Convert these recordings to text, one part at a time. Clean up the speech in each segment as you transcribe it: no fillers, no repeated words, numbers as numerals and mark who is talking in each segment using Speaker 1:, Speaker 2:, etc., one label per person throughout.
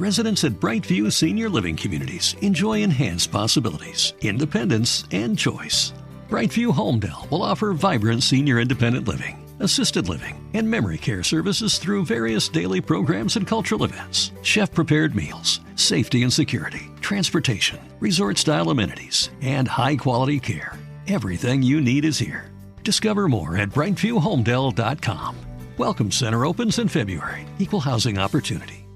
Speaker 1: residents at Brightview Senior Living Communities enjoy enhanced possibilities, independence, and choice. Brightview Homedale will offer vibrant senior independent living, assisted living, and memory care services through various daily programs and cultural events, chef-prepared meals, safety and security, transportation, resort-style amenities, and high-quality care. Everything you need is here. Discover more at brightviewhomedale.com. Welcome Center opens in February. Equal housing opportunity.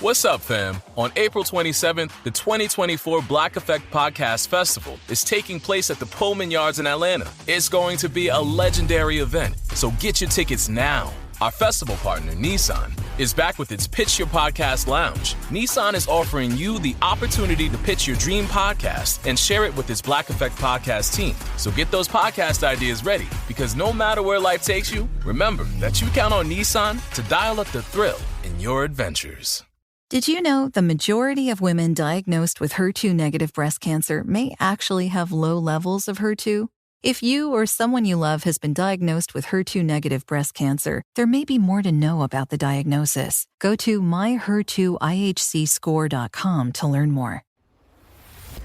Speaker 2: What's up, fam? On April 27th, the 2024 Black Effect Podcast Festival is taking place at the Pullman Yards in Atlanta. It's going to be a legendary event, so get your tickets now. Our festival partner, Nissan, is back with its Pitch Your Podcast Lounge. Nissan is offering you the opportunity to pitch your dream podcast and share it with its Black Effect Podcast team. So get those podcast ideas ready, because no matter where life takes you, remember that you count on Nissan to dial up the thrill in your adventures.
Speaker 3: Did you know the majority of women diagnosed with HER2-negative breast cancer may actually have low levels of HER2? If you or someone you love has been diagnosed with HER2-negative breast cancer, there may be more to know about the diagnosis. Go to myher2ihcscore.com to learn more.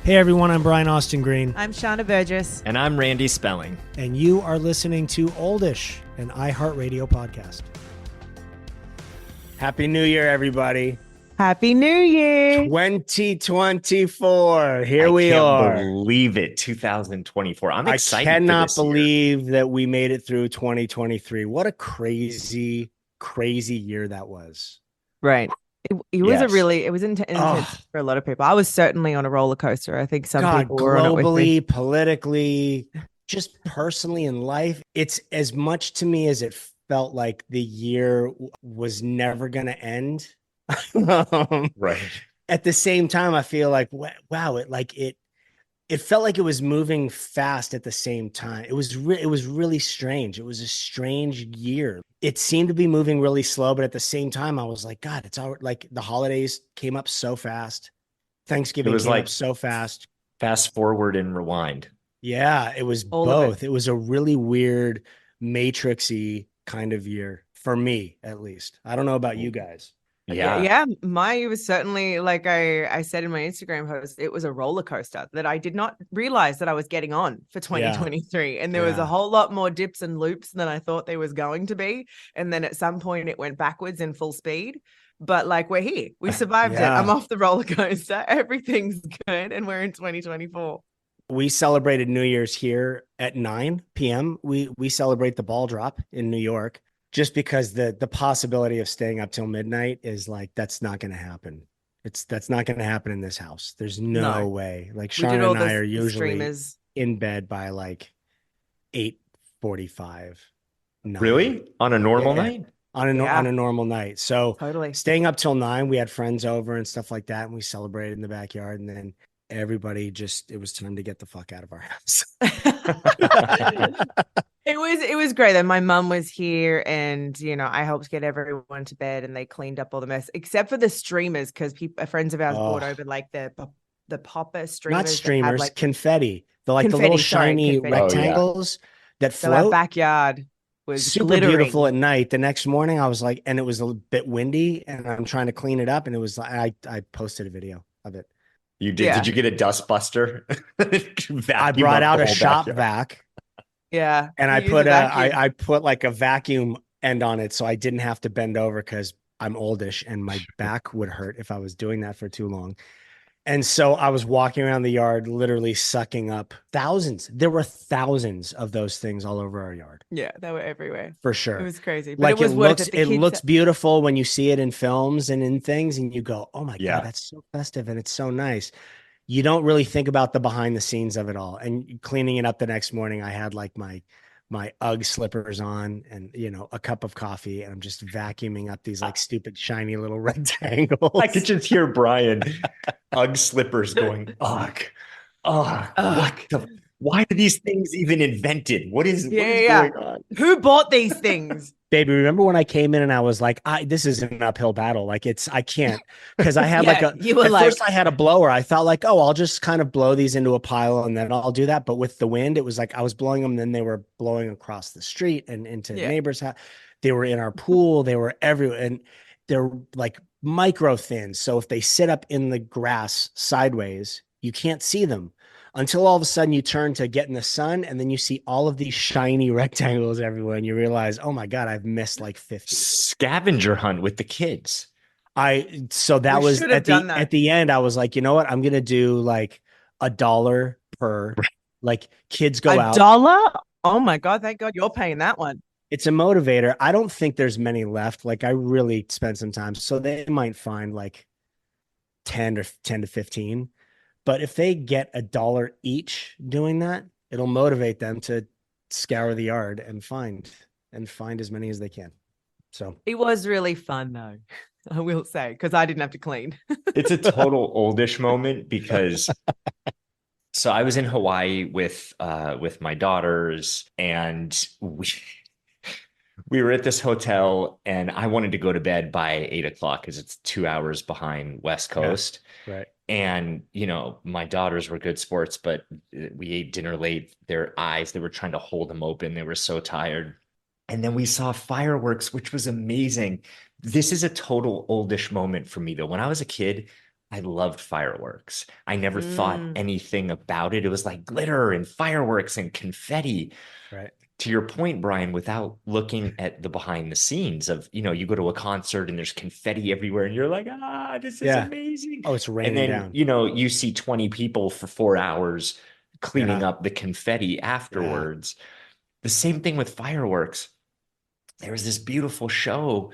Speaker 4: Hey everyone, I'm Brian Austin Green.
Speaker 5: I'm Shauna Burgess.
Speaker 6: And I'm Randy Spelling.
Speaker 4: And you are listening to Oldish, an iHeartRadio podcast. Happy New Year, everybody.
Speaker 5: Happy New Year.
Speaker 4: 2024. Here we are.
Speaker 6: I can't believe it. 2024. I'm excited.
Speaker 4: I cannot
Speaker 6: for this
Speaker 4: believe that we made it through 2023. What a crazy, crazy year that was.
Speaker 5: Right. It was intense for a lot of people. I was certainly on a roller coaster. I think some people were on it with me.
Speaker 4: Globally, politically, just personally in life. It's as much to me as it felt like the year was never going to end.
Speaker 6: Right.
Speaker 4: At the same time, I feel like, wow, it felt like it was moving fast at the same time. It was really strange. It was a strange year. It seemed to be moving really slow, but at the same time, I was like, God, it's all like the holidays came up so fast. Thanksgiving came up so fast.
Speaker 6: Fast forward and rewind.
Speaker 4: Yeah, it was both. It was a really weird, matrixy kind of year for me, at least. I don't know about you guys.
Speaker 5: Yeah. Mine was certainly, like I said in my Instagram post, it was a roller coaster that I did not realize that I was getting on for 2023. And there was a whole lot more dips and loops than I thought there was going to be. And then at some point it went backwards in full speed. But like, we're here. We survived it. I'm off the roller coaster. Everything's good. And we're in 2024.
Speaker 4: We celebrated New Year's here at 9 p.m. We celebrate the ball drop in New York. Just because the possibility of staying up till midnight is like, that's not going to happen. That's not going to happen in this house. There's no way. Like Sharna and I are usually in bed by like 8:45.
Speaker 6: Really? On a normal night?
Speaker 4: On a normal night. So staying up till 9, we had friends over and stuff like that. And we celebrated in the backyard. And then everybody it was time to get the fuck out of our house.
Speaker 5: It was great that my mum was here, and I helped get everyone to bed, and they cleaned up all the mess except for the streamers, because friends of ours brought over like the popper streamers.
Speaker 4: Not streamers,
Speaker 5: like
Speaker 4: confetti. The little shiny rectangles that float.
Speaker 5: So our backyard was
Speaker 4: super
Speaker 5: glittering.
Speaker 4: Beautiful at night. The next morning I was like, and it was a bit windy, and I'm trying to clean it up, and it was I posted a video of it.
Speaker 6: You did? Yeah. Did you get a dust buster?
Speaker 4: I brought out a shop vac.
Speaker 5: Yeah.
Speaker 4: And I put like a vacuum end on it, so I didn't have to bend over, because I'm oldish and my back would hurt if I was doing that for too long. And so I was walking around the yard, literally sucking up thousands. There were thousands of those things all over our yard.
Speaker 5: Yeah, they were everywhere.
Speaker 4: For sure.
Speaker 5: It was crazy. But
Speaker 4: like
Speaker 5: it was worth it.
Speaker 4: It looks beautiful when you see it in films and in things, and you go, oh my God, that's so festive and it's so nice. You don't really think about the behind the scenes of it all. And cleaning it up the next morning, I had like my UGG slippers on and, a cup of coffee, and I'm just vacuuming up these like stupid, shiny little rectangles.
Speaker 6: I could just hear Brian UGG slippers going, ugh. Why are these things even invented? What is going on?
Speaker 5: Who bought these things?
Speaker 4: Baby, remember when I came in and I was like, this is an uphill battle. Like I can't, because I had first I had a blower. I thought like, I'll just kind of blow these into a pile and then I'll do that. But with the wind, it was like, I was blowing them. Then they were blowing across the street and into neighbors' house. They were in our pool. They were everywhere. And they're like micro thin. So if they sit up in the grass sideways, you can't see them until all of a sudden you turn to get in the sun, and then you see all of these shiny rectangles everywhere, and you realize, oh my God, I've missed like 50.
Speaker 6: Scavenger hunt with the kids.
Speaker 4: So that
Speaker 5: We
Speaker 4: was
Speaker 5: should have done that.
Speaker 4: at the end, I was like, you know what? I'm gonna do like $1 per, like, kids go out.
Speaker 5: $1? Oh my God, thank God you're paying that one.
Speaker 4: It's a motivator. I don't think there's many left. Like, I really spent some time. So they might find like 10 to 15. But if they get $1 each doing that, it'll motivate them to scour the yard and find as many as they can. So
Speaker 5: it was really fun though, I will say, because I didn't have to clean.
Speaker 6: It's a total oldish moment because so I was in Hawaii with my daughters, and we were at this hotel, and I wanted to go to bed by 8 o'clock because it's 2 hours behind West Coast.
Speaker 4: Yeah, right.
Speaker 6: And, my daughters were good sports, but we ate dinner late. Their eyes, they were trying to hold them open. They were so tired. And then we saw fireworks, which was amazing. This is a total oldish moment for me, though. When I was a kid, I loved fireworks. I never thought anything about it. It was like glitter and fireworks and confetti.
Speaker 4: Right.
Speaker 6: To your point, Brian, without looking at the behind the scenes of, you go to a concert and there's confetti everywhere and you're like, this is amazing.
Speaker 4: Oh, it's raining
Speaker 6: and then,
Speaker 4: down.
Speaker 6: you see 20 people for 4 hours cleaning up the confetti afterwards. Yeah. The same thing with fireworks. There was this beautiful show,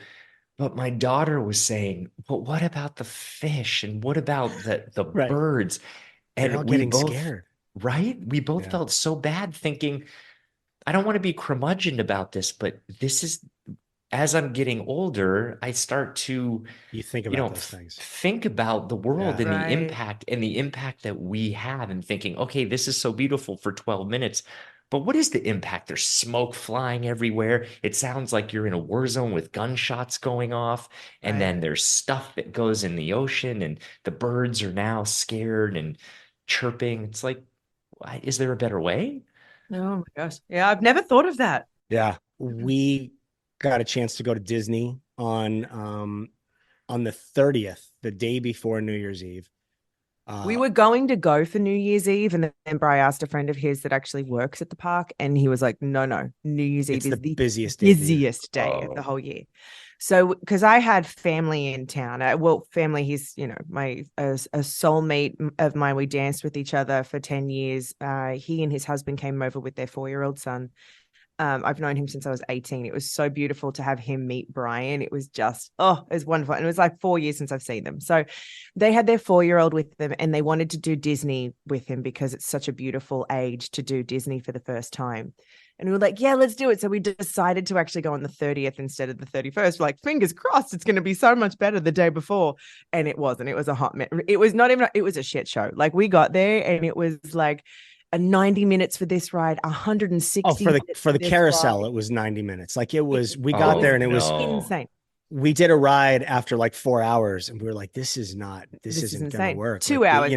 Speaker 6: but my daughter was saying, but what about the fish? And what about the
Speaker 4: right.
Speaker 6: birds? And
Speaker 4: they're all getting scared.
Speaker 6: Right? We both felt so bad, thinking, I don't want to be curmudgeon about this, but this is, as I'm getting older, I start to
Speaker 4: think about those things.
Speaker 6: Think about the world and the impact that we have, and thinking, okay, this is so beautiful for 12 minutes. But what is the impact? There's smoke flying everywhere. It sounds like you're in a war zone with gunshots going off. And then there's stuff that goes in the ocean, and the birds are now scared and chirping. It's like, is there a better way?
Speaker 5: Oh my gosh. Yeah, I've never thought of that.
Speaker 4: Yeah. We got a chance to go to Disney on the 30th, the day before New Year's Eve.
Speaker 5: We were going to go for New Year's Eve, and then Brian asked a friend of his that actually works at the park, and he was like, no, New Year's Eve is the busiest day of the whole year. So, because I had family in town, family, he's, a soulmate of mine. We danced with each other for 10 years. He and his husband came over with their 4-year-old son. I've known him since I was 18. It was so beautiful to have him meet Brian. It was just, it was wonderful. And it was like 4 years since I've seen them. So they had their 4-year-old with them, and they wanted to do Disney with him because it's such a beautiful age to do Disney for the first time. And we were like, yeah, let's do it. So we decided to actually go on the 30th instead of the 31st. We're like, fingers crossed, it's going to be so much better the day before. And it wasn't. It was a hot mess. It was not even, it was a shit show. Like, we got there and it was like a 90 minutes for this ride, 160
Speaker 4: for the carousel ride. It was 90 minutes. Like, it was, we got there and it was
Speaker 5: insane.
Speaker 4: We did a ride after like 4 hours, and we were like, this isn't going to work.
Speaker 5: 2 hours.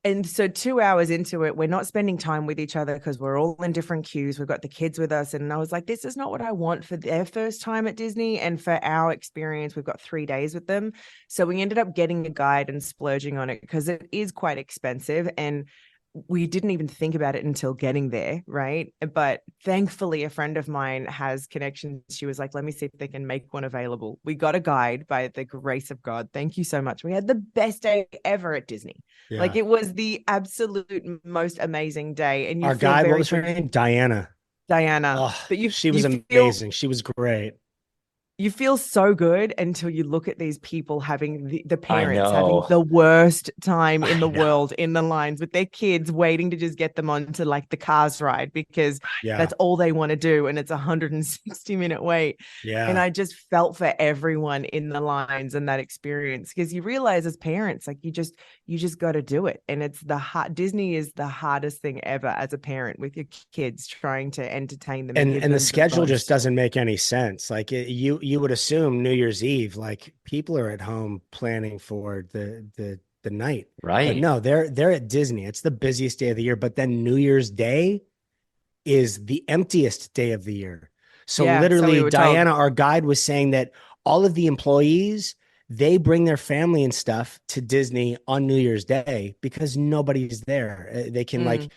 Speaker 5: And so 2 hours into it, we're not spending time with each other because we're all in different queues. We've got the kids with us. And I was like, this is not what I want for their first time at Disney. And for our experience, we've got 3 days with them. So we ended up getting a guide and splurging on it because it is quite expensive. And we didn't even think about it until getting there, right? But thankfully, a friend of mine has connections. She was like, let me see if they can make one available. We got a guide by the grace of God. Thank you so much. We had the best day ever at Disney. Yeah. Like, it was the absolute most amazing day. And
Speaker 4: our guide, what was her name? Diana.
Speaker 5: Oh,
Speaker 4: but she was amazing. She was great.
Speaker 5: You feel so good until you look at these people having the parents having the worst time in the world in the lines with their kids, waiting to just get them onto like the Cars ride because that's all they want to do. And it's a 160-minute wait. Yeah. And I just felt for everyone in the lines and that experience, because you realize as parents, like, you just got to do it. And it's Disney is the hardest thing ever as a parent with your kids, trying to entertain them.
Speaker 4: And the schedule just doesn't make any sense. Like, you would assume New Year's Eve, like, people are at home planning for the night,
Speaker 6: right?
Speaker 4: But no, they're at Disney. It's the busiest day of the year, but then New Year's Day is the emptiest day of the year. So literally, Diana, our guide, was saying that all of the employees, they bring their family and stuff to Disney on New Year's Day because nobody's there. They can like,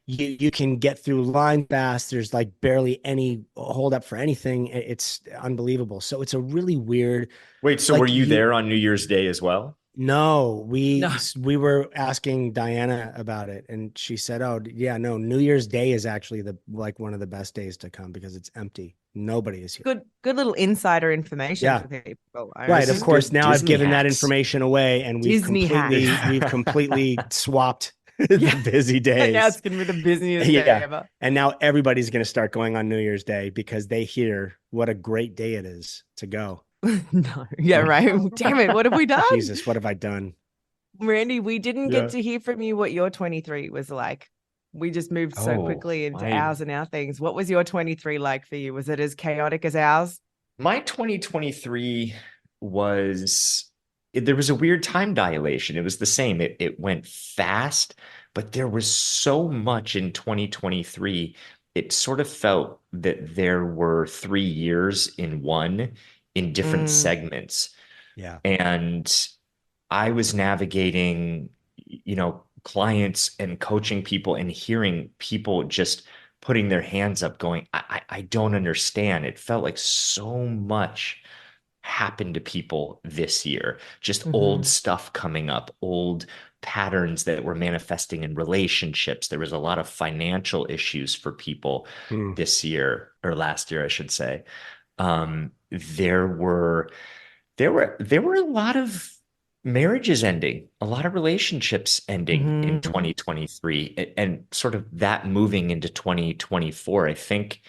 Speaker 4: you can get through line fast. There's like barely any hold up for anything. It's unbelievable. So it's a really weird.
Speaker 6: Wait, so
Speaker 4: like
Speaker 6: were you there on New Year's Day as well?
Speaker 4: No,
Speaker 5: No.
Speaker 4: we were asking Diana about it, and she said, "Oh, yeah, no, New Year's Day is actually one of the best days to come because it's empty. Nobody is here."
Speaker 5: Good little insider information
Speaker 4: Yeah.
Speaker 5: for people.
Speaker 4: Right. Of course, now I've given that
Speaker 6: hacks.
Speaker 4: information away, and we've
Speaker 5: Disney
Speaker 4: completely swapped the busy days.
Speaker 5: And now it's going to be the busiest day ever.
Speaker 4: And now everybody's going to start going on New Year's Day because they hear what a great day it is to go.
Speaker 5: No. Yeah, right. Damn it. What have we done?
Speaker 4: Jesus, what have I done?
Speaker 5: Randy, we didn't get to hear from you what your 23 was like. We just moved so quickly into ours and our things. What was your 23 like for you? Was it as chaotic as ours?
Speaker 6: My 2023 there was a weird time dilation. It was the same. It went fast, but there was so much in 2023. It sort of felt that there were 3 years in one, in different segments.
Speaker 4: Yeah.
Speaker 6: And I was navigating, clients and coaching people and hearing people just putting their hands up going, I don't understand. It felt like so much happened to people this year, just old stuff coming up, old patterns that were manifesting in relationships. There was a lot of financial issues for people this year, or last year, I should say. There were a lot of marriages ending, a lot of relationships ending in 2023, and sort of that moving into 2024. I think,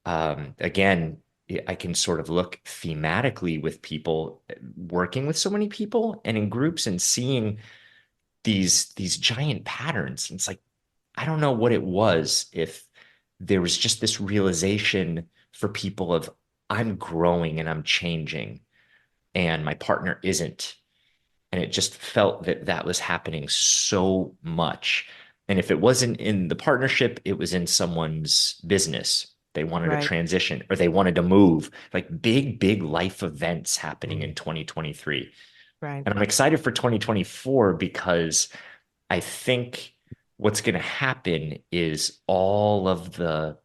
Speaker 6: again, I can sort of look thematically with people, working with so many people and in groups and seeing these giant patterns. And it's like, I don't know what it was, if there was just this realization for people of, I'm growing and I'm changing and my partner isn't. And it just felt that was happening so much. And if it wasn't in the partnership, it was in someone's business. They wanted to transition or they wanted to move, like big life events happening in 2023.
Speaker 5: Right.
Speaker 6: And I'm excited for 2024 because I think what's going to happen is all of the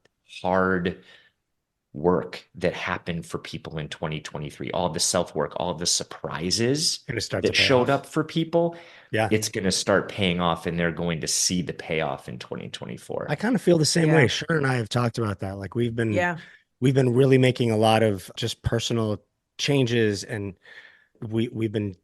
Speaker 6: hard work that happened for people in 2023, all the self-work, all the surprises that showed up for people. Yeah. It's going to start paying off and they're going to see the payoff in 2024.
Speaker 4: I kind of feel the same way. Sharna and I have talked about that. Like we've been really making a lot of just personal changes, and we've been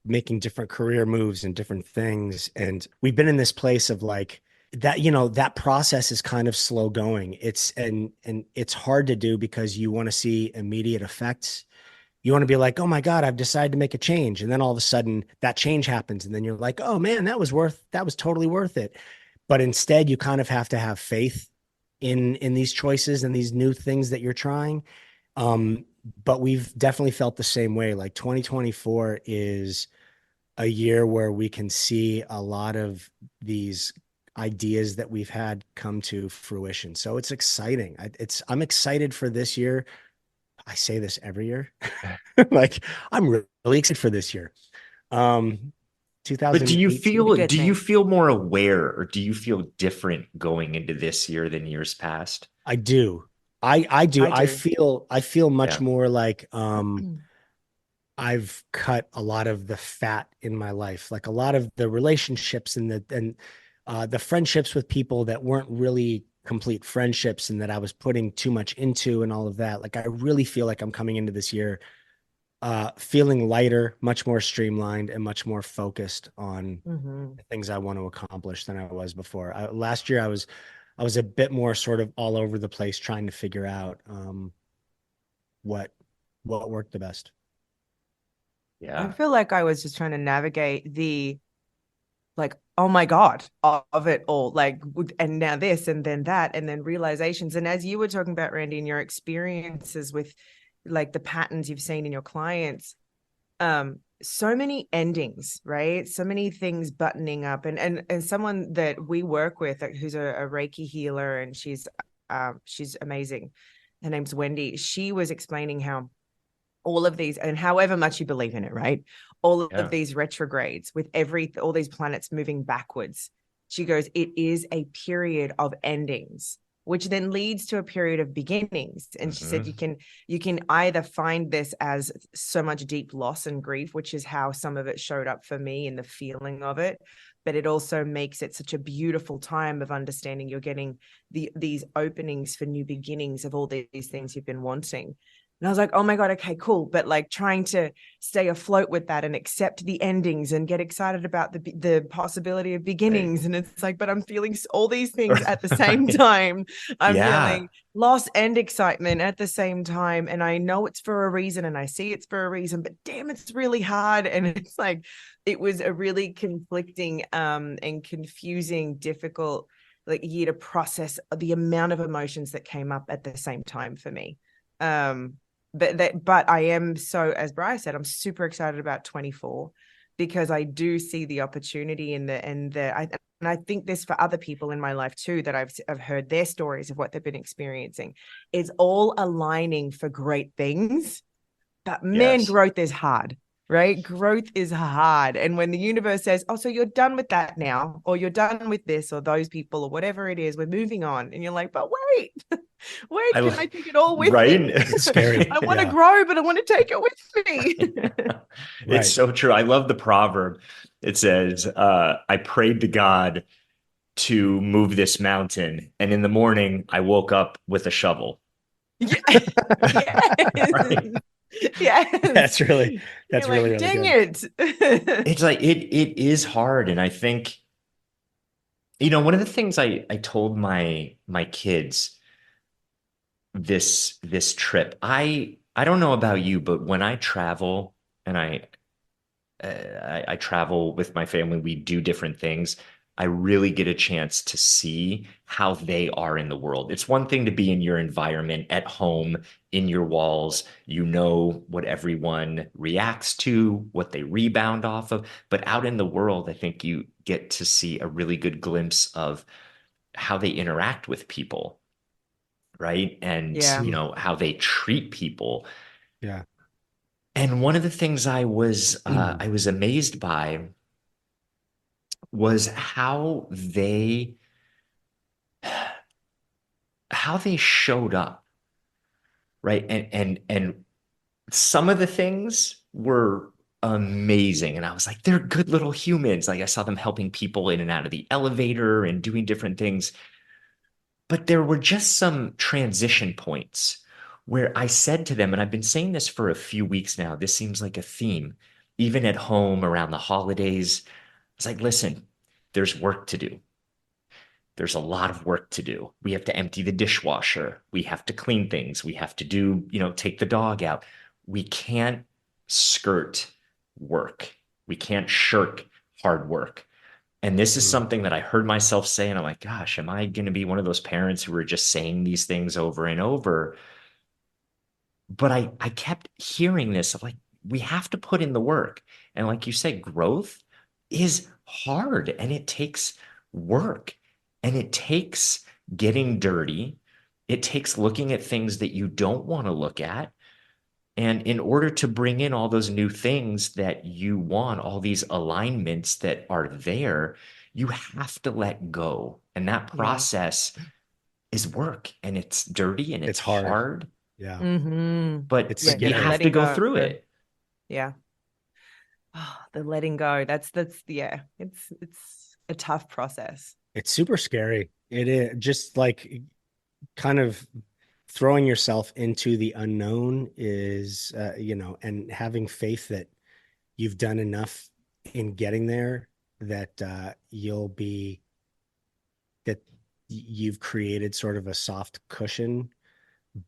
Speaker 4: making different career moves and different things. And we've been in this place of like, that, that process is kind of slow going. And it's hard to do because you want to see immediate effects. You want to be like, oh my God, I've decided to make a change. And then all of a sudden that change happens. And then you're like, oh man, that was totally worth it. But instead you kind of have to have faith in these choices and these new things that you're trying. But we've definitely felt the same way. Like 2024 is a year where we can see a lot of these ideas that we've had come to fruition. So it's exciting. I'm excited for this year. I say this every year. Like I'm really excited for this year. 2018.
Speaker 6: But do you feel more aware, or do you feel different going into this year than years past?
Speaker 4: I do. I do. I feel much more like I've cut a lot of the fat in my life, like a lot of the relationships and the friendships with people that weren't really complete friendships and that I was putting too much into and all of that. Like I really feel like I'm coming into this year feeling lighter, much more streamlined, and much more focused on the things I want to accomplish than I was before. Last year I was a bit more sort of all over the place trying to figure out what worked the best.
Speaker 5: Yeah. I feel like I was just trying to navigate the like, oh my God, of it all, like, and now this and then that, and then realizations. And as you were talking about, Randy, and your experiences with like the patterns you've seen in your clients, so many endings, right? So many things buttoning up, and someone that we work with who's a Reiki healer, and she's amazing. Her name's Wendy. She was explaining how all of these, and however much you believe in it, right? All of these retrogrades with all these planets moving backwards. She goes, it is a period of endings, which then leads to a period of beginnings. And she said, you can either find this as so much deep loss and grief, which is how some of it showed up for me in the feeling of it. But it also makes it such a beautiful time of understanding you're getting these openings for new beginnings of all these things you've been wanting. And I was like, oh my God, okay, cool. But like trying to stay afloat with that and accept the endings and get excited about the possibility of beginnings. Right. And it's like, but I'm feeling all these things at the same time. I'm feeling loss and excitement at the same time. And I know it's for a reason and I see it's for a reason, but damn, it's really hard. And it's like, it was a really conflicting and confusing, difficult like year to process the amount of emotions that came up at the same time for me. But I am so, as Brian said, I'm super excited about 24 because I do see the opportunity and I think this for other people in my life too, that I've heard their stories of what they've been experiencing. It's all aligning for great things, but man, growth is hard. Right? Growth is hard. And when the universe says, oh, so you're done with that now, or you're done with this, or those people, or whatever it is, we're moving on. And you're like, but wait, can I take it all with me?
Speaker 4: It's scary.
Speaker 5: I want to grow, but I want to take it with me.
Speaker 6: It's so true. I love the proverb. It says, I prayed to God to move this mountain. And in the morning, I woke up with a shovel.
Speaker 5: Yes. Right? Yeah,
Speaker 4: that's really really
Speaker 5: dang
Speaker 4: good.
Speaker 5: It.
Speaker 6: It's like it is hard. And I think, one of the things I told my kids this trip, I don't know about you, but when I travel and I travel with my family, we do different things. I really get a chance to see how they are in the world. It's one thing to be in your environment at home, in your walls, what everyone reacts to, what they rebound off of, but out in the world, I think you get to see a really good glimpse of how they interact with people, right? And, how they treat people.
Speaker 4: Yeah.
Speaker 6: And one of the things I was amazed by was how they showed up, right? And some of the things were amazing, and I was like, they're good little humans. Like I saw them helping people in and out of the elevator and doing different things, but there were just some transition points where I said to them, and I've been saying this for a few weeks now, this seems like a theme, even at home around the holidays. It's like, listen, there's work to do. There's a lot of work to do. We have to empty the dishwasher. We have to clean things. We have to do, take the dog out. We can't skirt work. We can't shirk hard work. And this is something that I heard myself say, and I'm like, gosh, am I going to be one of those parents who are just saying these things over and over? But I kept hearing this of like, we have to put in the work. And like you said, growth is hard and it takes work and it takes getting dirty. It takes looking at things that you don't want to look at. And in order to bring in all those new things that you want, all these alignments that are there, you have to let go. And that process is work and it's dirty and it's hard.
Speaker 4: Yeah.
Speaker 5: Mm-hmm.
Speaker 6: But you have to go through it.
Speaker 5: Yeah. Oh, the letting go. That's it's a tough process.
Speaker 4: It's super scary. It is just like kind of throwing yourself into the unknown is, and having faith that you've done enough in getting there that that you've created sort of a soft cushion,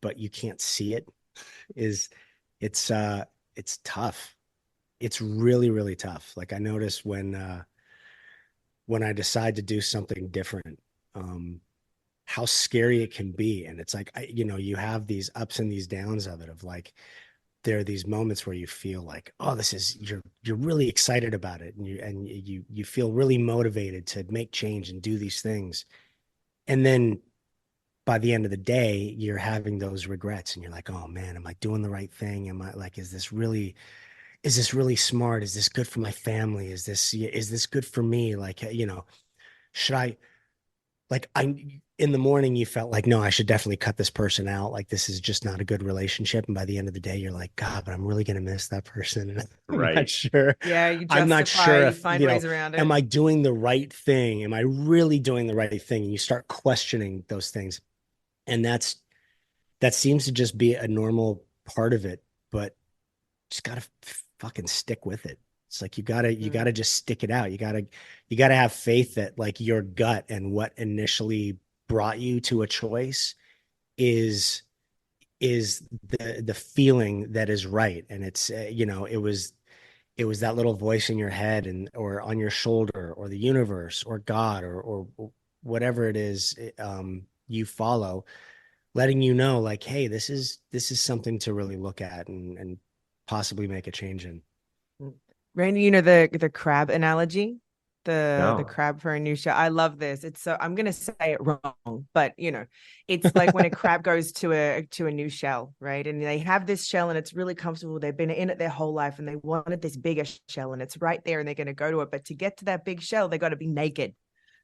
Speaker 4: but you can't see it. It's tough. It's really, really tough. Like I notice when I decide to do something different, how scary it can be. And it's like, you have these ups and these downs of it, of like, there are these moments where you feel like, oh, you're really excited about it. And you feel really motivated to make change and do these things. And then by the end of the day, you're having those regrets and you're like, oh man, am I doing the right thing? Am I like, is this really smart? Is this good for my family? Is this good for me? Like, should I, like, in the morning you felt like, no, I should definitely cut this person out. Like, this is just not a good relationship. And by the end of the day, you're like, God, but I'm really going to miss that person. I'm not sure.
Speaker 5: Yeah. You justify,
Speaker 4: I'm not sure
Speaker 5: you find ways around it.
Speaker 4: Am I doing the right thing? Am I really doing the right thing? And you start questioning those things. And that seems to just be a normal part of it, but just got to fucking stick with it. It's like, you gotta just stick it out. You gotta have faith that like your gut and what initially brought you to a choice is the feeling that is right. And it's, it was that little voice in your head or on your shoulder or the universe or God or whatever it is, you follow, letting you know like, hey, this is something to really look at and possibly make a change in.
Speaker 5: Randy, the crab analogy, the crab for a new shell. I love this. It's so, I'm gonna say it wrong, but it's like when a crab goes to a new shell, right? And they have this shell and it's really comfortable. They've been in it their whole life and they wanted this bigger shell and it's right there and they're gonna go to it. But to get to that big shell, they got to be naked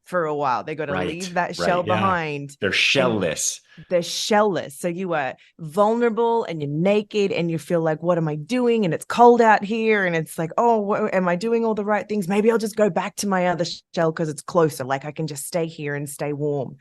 Speaker 5: for a while. They got to leave that shell behind.
Speaker 6: They're shellless.
Speaker 5: They're shellless. So you are vulnerable and you're naked and you feel like, what am I doing? And it's cold out here. And it's like, oh, am I doing all the right things? Maybe I'll just go back to my other shell because it's closer. Like I can just stay here and stay warm.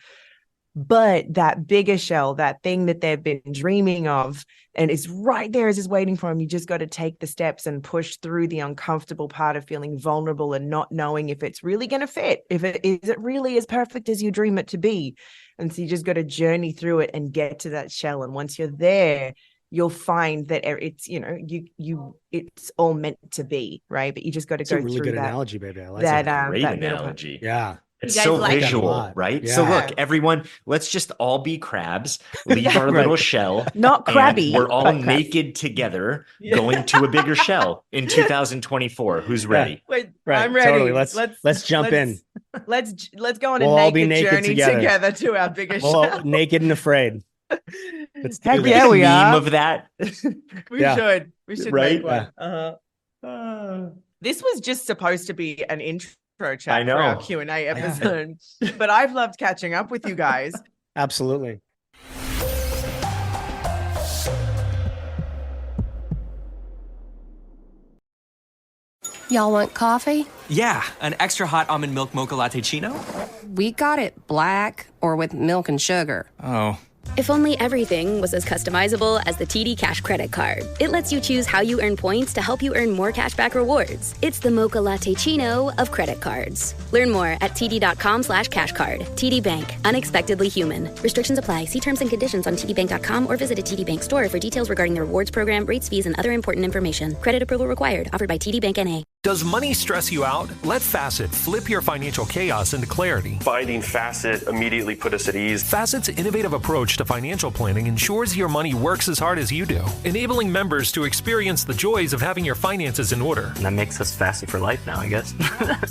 Speaker 5: But that bigger shell, that thing that they've been dreaming of, and it's right there as is waiting for them. You just got to take the steps and push through the uncomfortable part of feeling vulnerable and not knowing if it's really going to fit, is it really as perfect as you dream it to be. And so you just got to journey through it and get to that shell. And once you're there, you'll find that it's, it's all meant to be, right? But you just got to go through that. It's a really good
Speaker 4: analogy, baby. I like that.
Speaker 6: Great analogy.
Speaker 4: Yeah.
Speaker 6: It's so like visual, right? Yeah. So look, everyone, let's just all be crabs, leave our little shell.
Speaker 5: Not crabby.
Speaker 6: We're all naked together going to a bigger shell in 2024. Who's ready?
Speaker 5: Wait, I'm ready.
Speaker 4: Totally. Let's jump in.
Speaker 5: Let's go on a naked journey together to our bigger shell.
Speaker 4: Naked and afraid.
Speaker 5: Heck yeah, we are.
Speaker 6: Meme of that.
Speaker 5: We should make one. This was just supposed to be an intro chat for our Q&A episode, but I've loved catching up with you guys.
Speaker 4: Absolutely.
Speaker 7: Y'all want coffee?
Speaker 8: Yeah, an extra hot almond milk mocha latte chino.
Speaker 7: We got it black or with milk and sugar.
Speaker 8: Oh.
Speaker 9: If only everything was as customizable as the TD Cash credit card. It lets you choose how you earn points to help you earn more cashback rewards. It's the Mocha Latte Chino of credit cards. Learn more at td.com/cashcard. TD Bank, unexpectedly human. Restrictions apply. See terms and conditions on tdbank.com or visit a TD Bank store for details regarding the rewards program, rates, fees, and other important information. Credit approval required. Offered by TD Bank N.A.
Speaker 10: Does money stress you out? Let Facet flip your financial chaos into clarity.
Speaker 11: Finding Facet immediately put us at ease.
Speaker 10: Facet's innovative approach to financial planning ensures your money works as hard as you do, enabling members to experience the joys of having your finances in order.
Speaker 12: And that makes us Facet for life now, I guess.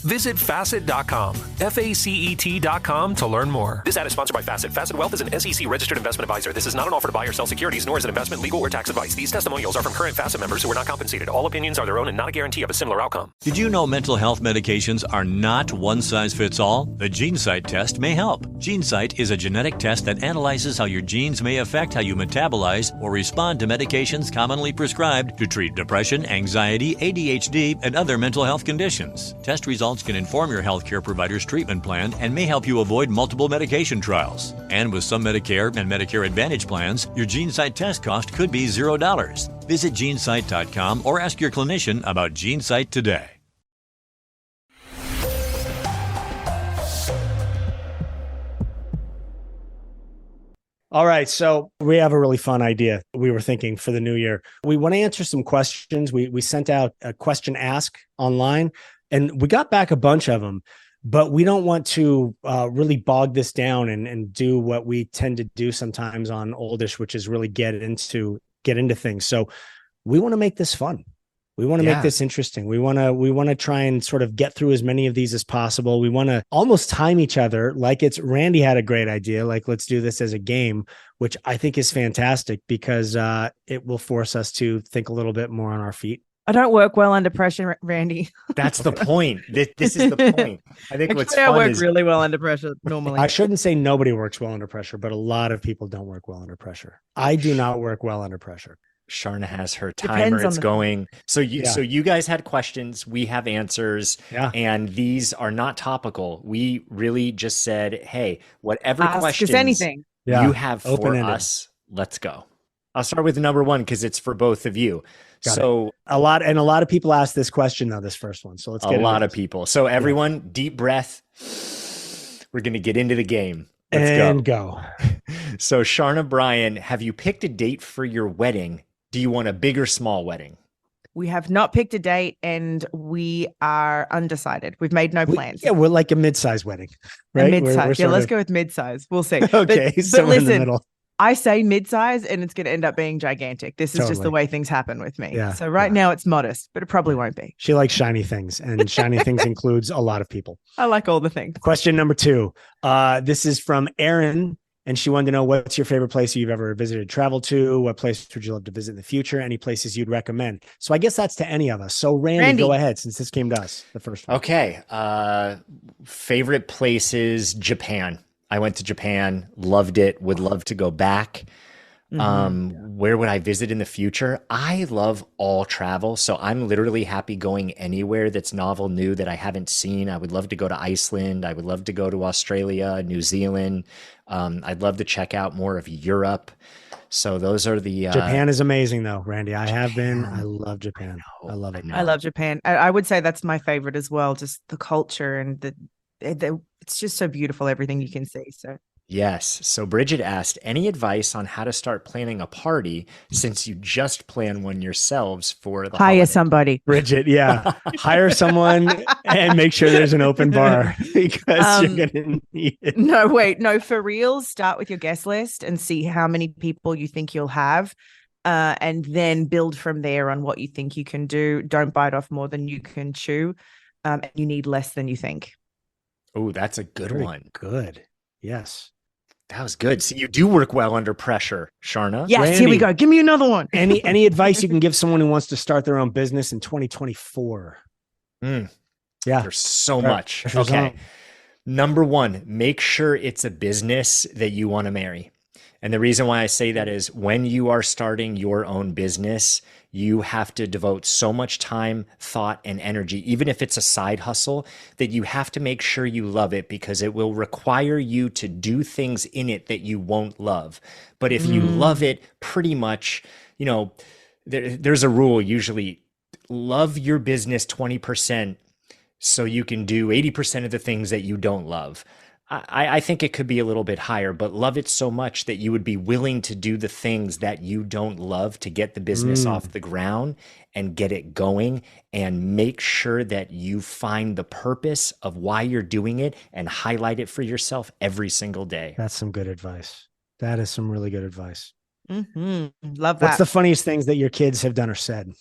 Speaker 10: Visit Facet.com, FACET.com to learn more. This ad is sponsored by Facet. Facet Wealth is an SEC registered investment advisor. This is not an offer to buy or sell securities, nor is it investment, legal, or tax advice. These testimonials are from current Facet members who are not compensated. All opinions are their own and not a guarantee of a similar outcome.
Speaker 13: Did you know mental health medications are not one size fits all? The GeneSight test may help. GeneSight is a genetic test that analyzes how your genes may affect how you metabolize or respond to medications commonly prescribed to treat depression, anxiety, ADHD, and other mental health conditions. Test results can inform your healthcare provider's treatment plan and may help you avoid multiple medication trials. And with some Medicare and Medicare Advantage plans, your GeneSight test cost could be $0. Visit GeneSight.com or ask your clinician about GeneSight today.
Speaker 4: All right, so we have a really fun idea we were thinking for the new year. We want to answer some questions. We sent out a question ask online, and we got back a bunch of them, but we don't want to really bog this down and do what we tend to do sometimes on Oldish, which is really get into things. So we want to make this fun. We want to make this interesting. We want to try and sort of get through as many of these as possible. We want to almost time each other. Like Randy had a great idea. Like, let's do this as a game, which I think is fantastic because it will force us to think a little bit more on our feet.
Speaker 5: I don't work well under pressure, Randy.
Speaker 6: That's the point. This is the point. I think what's fun
Speaker 5: I work really well under pressure normally.
Speaker 4: I shouldn't say nobody works well under pressure, but a lot of people don't work well under pressure. I do not work well under pressure.
Speaker 6: Sharna has her timer. It's going. So you guys had questions. We have answers.
Speaker 4: Yeah.
Speaker 6: And these are not topical. We really just said, hey, whatever
Speaker 5: Ask
Speaker 6: questions
Speaker 5: us anything
Speaker 6: you have for
Speaker 4: Open-ended.
Speaker 6: us, let's go. I'll start with number one because it's for both of you.
Speaker 4: Got it. A lot of people asked this question though, this first one. So let's get
Speaker 6: a lot of people. So everyone, deep breath. We're going to get into the game. Let's
Speaker 4: go.
Speaker 6: So Sharna, Brian, have you picked a date for your wedding? Do you want a big or small wedding?
Speaker 5: We have not picked a date and we are undecided. We've made no plans.
Speaker 4: We're like a mid-size wedding, right?
Speaker 5: A mid-size. Let's go with mid-size. We'll see.
Speaker 4: Okay.
Speaker 5: But listen, I say mid-size and it's going to end up being gigantic. This is just the way things happen with me.
Speaker 4: Yeah.
Speaker 5: So now it's modest, but it probably won't be.
Speaker 4: She likes shiny things, and shiny things includes a lot of people.
Speaker 5: I like all the things.
Speaker 4: Question number 2. This is from Erin. And she wanted to know, what's your favorite place you've ever visited, traveled to? What place would you love to visit in the future? Any places you'd recommend? So I guess that's to any of us. So Randy, go ahead, since this came to us, the first one.
Speaker 6: Okay. Favorite places, Japan. I went to Japan, loved it, would love to go back. Where would I visit in the future? I love all travel. So I'm literally happy going anywhere that's novel, new, that I haven't seen. I would love to go to Iceland. I would love to go to Australia, New Zealand. I'd love to check out more of Europe. So those are the
Speaker 4: Japan is amazing though, Randy. I have been. I love Japan. I love it.
Speaker 5: I love Japan. I would say that's my favorite as well. Just the culture and it's just so beautiful, everything you can see. So
Speaker 6: yes. So Bridget asked, any advice on how to start planning a party since you just plan one yourselves for the holiday?
Speaker 5: Somebody.
Speaker 4: Bridget, yeah. Hire someone and make sure there's an open bar because you're going to need it.
Speaker 5: No, for real, start with your guest list and see how many people you think you'll have and then build from there on what you think you can do. Don't bite off more than you can chew. And you need less than you think.
Speaker 6: Oh, that's a good one.
Speaker 4: Good. Yes.
Speaker 6: That was good. So you do work well under pressure, Sharna.
Speaker 5: Yes, Randy, here we go. Give me another one.
Speaker 4: Any advice you can give someone who wants to start their own business in 2024?
Speaker 6: Yeah. There's so much. Okay. Number 1, make sure it's a business that you want to marry. And the reason why I say that is when you are starting your own business, you have to devote so much time, thought, and energy, even if it's a side hustle, that you have to make sure you love it because it will require you to do things in it that you won't love. But if you love it, pretty much, there's a rule usually, love your business 20% so you can do 80% of the things that you don't love. I think it could be a little bit higher, but love it so much that you would be willing to do the things that you don't love to get the business off the ground and get it going, and make sure that you find the purpose of why you're doing it and highlight it for yourself every single day.
Speaker 4: That's some good advice. That is some really good advice.
Speaker 5: Love that.
Speaker 4: What's the funniest things that your kids have done or said?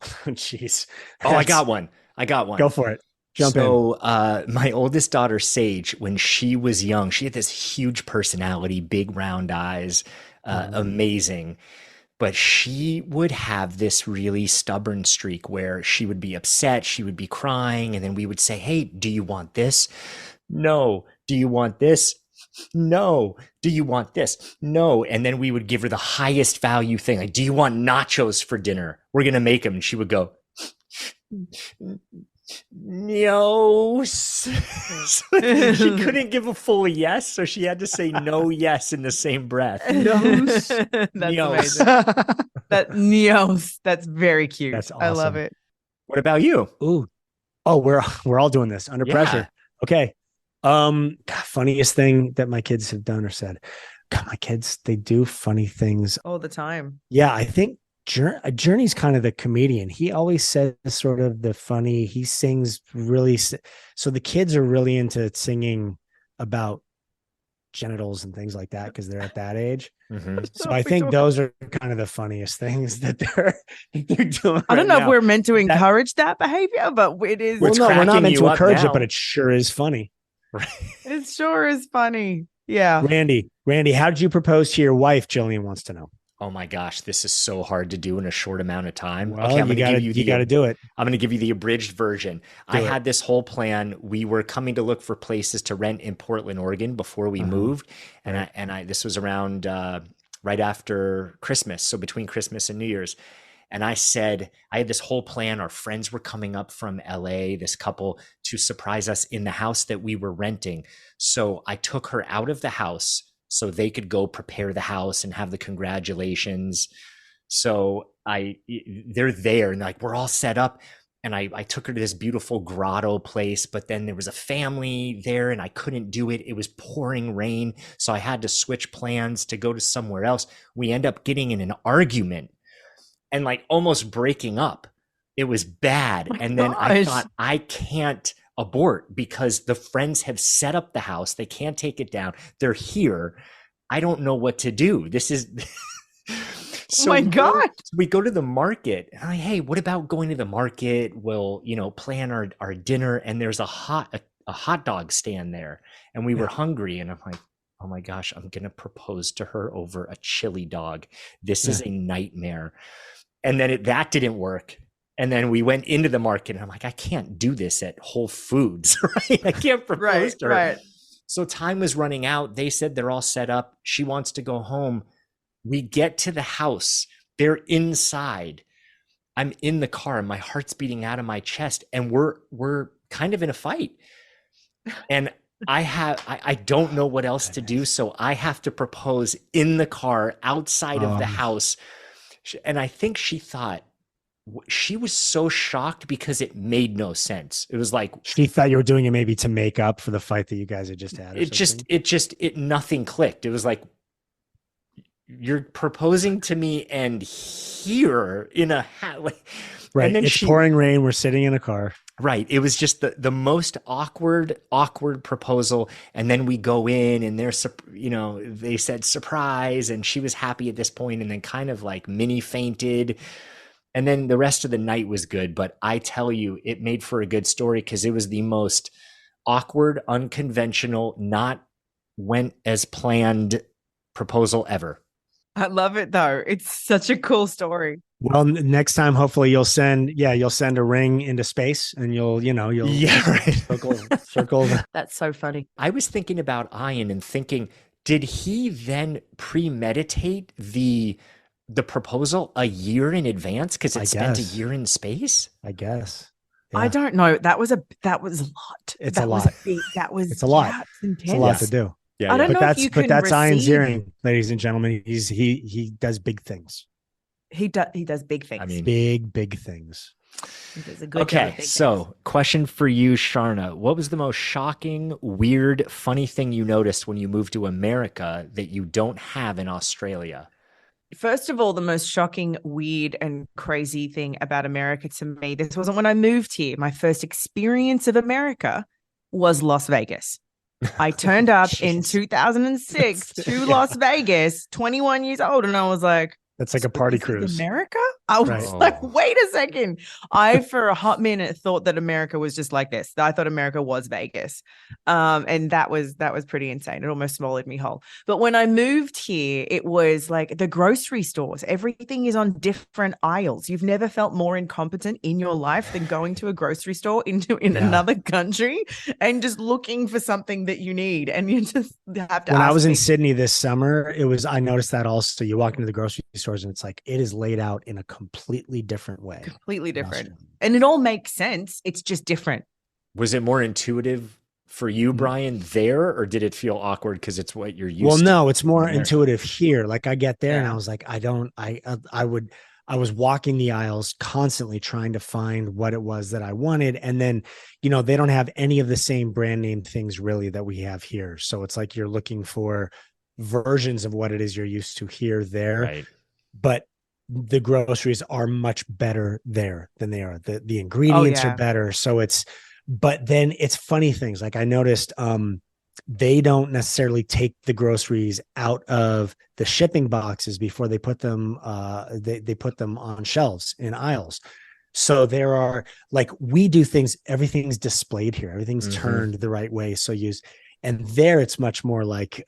Speaker 4: Jeez.
Speaker 6: I got one.
Speaker 4: Go for it. Jump in.
Speaker 6: My oldest daughter, Sage, when she was young, she had this huge personality, big round eyes, amazing. But she would have this really stubborn streak where she would be upset, she would be crying, and then we would say, hey, do you want this? No. Do you want this? No. Do you want this? No. And then we would give her the highest value thing. Like, do you want nachos for dinner? We're going to make them. And she would go, no. So she couldn't give a full yes, so she had to say no, yes in the same breath.
Speaker 5: No. That's amazing. That's very cute.
Speaker 4: That's awesome.
Speaker 5: I love it.
Speaker 6: What about you?
Speaker 4: Ooh. Oh, we're all doing this under pressure. Okay. Funniest thing that my kids have done or said. God, my kids, they do funny things
Speaker 5: all the time.
Speaker 4: Yeah, I think Journey's kind of the comedian. He always says sort of the funny, he sings really. So the kids are really into singing about genitals and things like that because they're at that age.
Speaker 6: Mm-hmm.
Speaker 4: So I think those are kind of the funniest things that they're doing.
Speaker 5: I don't know if we're meant to encourage that behavior, but it is.
Speaker 4: Well, no, we're not meant to encourage it, but it sure is funny.
Speaker 5: It sure is funny. Yeah.
Speaker 4: Randy, how did you propose to your wife? Jillian wants to know.
Speaker 6: Oh my gosh, this is so hard to do in a short amount of time.
Speaker 4: Well, okay, you got to do it.
Speaker 6: I'm going to give you the abridged version. I had this whole plan. We were coming to look for places to rent in Portland, Oregon before we moved. And I this was around right after Christmas. So between Christmas and New Year's. And I said, I had this whole plan. Our friends were coming up from LA, this couple, to surprise us in the house that we were renting. So I took her out of the house so they could go prepare the house and have the congratulations. So they're there and like, we're all set up. And I took her to this beautiful grotto place, but then there was a family there and I couldn't do it. It was pouring rain. So I had to switch plans to go to somewhere else. We end up getting in an argument and like almost breaking up. It was bad. And then I thought, I can't abort because the friends have set up the house. They can't take it down. They're here. I don't know what to do. This is
Speaker 5: so oh my God.
Speaker 6: We go to the market. And hey, what about going to the market? We'll, plan our dinner. And there's a hot dog stand there. And we were hungry. And I'm like, oh my gosh, I'm going to propose to her over a chili dog. This is a nightmare. And then that didn't work. And then we went into the market and I'm like, I can't do this at Whole Foods, right? I can't propose to her. Right. So time was running out. They said they're all set up. She wants to go home. We get to the house. They're inside. I'm in the car. My heart's beating out of my chest. And we're kind of in a fight. And I don't know what else to do. So I have to propose in the car outside of the house. And I think she thought, she was so shocked because it made no sense. It was like
Speaker 4: she thought you were doing it maybe to make up for the fight that you guys had just had.
Speaker 6: It nothing clicked. It was like, you're proposing to me and here in a hat.
Speaker 4: Right. And then it's pouring rain. We're sitting in a car.
Speaker 6: Right. It was just the most awkward proposal. And then we go in and they said surprise and she was happy at this point and then kind of like mini fainted. And then the rest of the night was good. But I tell you, it made for a good story because it was the most awkward, unconventional, not went as planned proposal ever.
Speaker 5: I love it though. It's such a cool story.
Speaker 4: Well, next time, hopefully you'll send a ring into space and you'll circle.
Speaker 5: That's so funny.
Speaker 6: I was thinking about Ian and thinking, did he then premeditate the proposal a year in advance because it spent a year in space?
Speaker 4: I guess.
Speaker 5: Yeah. I don't know. That was a lot.
Speaker 4: It's a lot. It's a lot. It's a lot to do.
Speaker 5: Yeah, I don't know if you can
Speaker 4: that's Ian's hearing, ladies and gentlemen. He does big things.
Speaker 5: He does big things.
Speaker 6: I mean,
Speaker 4: big things.
Speaker 5: He does a good
Speaker 6: okay, so question for you, Sharna. What was the most shocking, weird, funny thing you noticed when you moved to America that you don't have in Australia?
Speaker 5: First of all, the most shocking, weird, and crazy thing about America to me, this wasn't when I moved here. My first experience of America was Las Vegas. I turned up in 2006 to Las Vegas, 21 years old, and I was like,
Speaker 4: that's like a party cruise.
Speaker 5: America? I was like, wait a second. I, for a hot minute, thought that America was just like this. I thought America was Vegas. And that was pretty insane. It almost swallowed me whole. But when I moved here, it was like the grocery stores. Everything is on different aisles. You've never felt more incompetent in your life than going to a grocery store in another country and just looking for something that you need. And you just have to
Speaker 4: When I was in Sydney this summer, I noticed that also. You walk into the grocery stores and it's like it is laid out in a completely different way.
Speaker 5: Completely different. And it all makes sense. It's just different.
Speaker 6: Was it more intuitive for you, Brian, there, or did it feel awkward because it's what you're used to?
Speaker 4: Well, no, it's more intuitive here. Like I get there and I was like, I was walking the aisles constantly trying to find what it was that I wanted. And then, they don't have any of the same brand name things really that we have here. So it's like you're looking for versions of what it is you're used to here, there.
Speaker 6: Right.
Speaker 4: But the groceries are much better there than they are. The ingredients are better. So but then it's funny things. Like I noticed, they don't necessarily take the groceries out of the shipping boxes before they put them they put them on shelves in aisles. So there are, like, we do things, everything's displayed here, everything's turned the right way. So and there it's much more like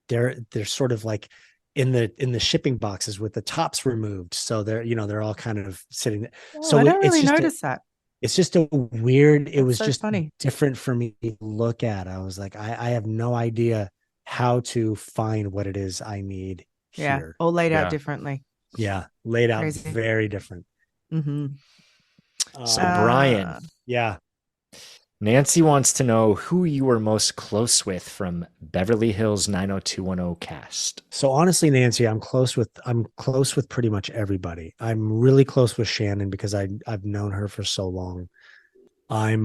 Speaker 4: they're sort of like in the shipping boxes with the tops removed. So they're all kind of sitting there. So
Speaker 5: I don't really notice that.
Speaker 4: It's just a weird, it was
Speaker 5: so
Speaker 4: just
Speaker 5: funny.
Speaker 4: different for me to look at. I was like, I have no idea how to find what it is I need here.
Speaker 5: All laid out differently.
Speaker 4: Yeah, laid out
Speaker 5: Crazy.
Speaker 4: very different.
Speaker 14: So Brian, Nancy wants to know who you were most close with from Beverly Hills 90210 cast.
Speaker 4: So honestly, Nancy, I'm close with pretty much everybody. I'm really close with Shannon because I've known her for so long. I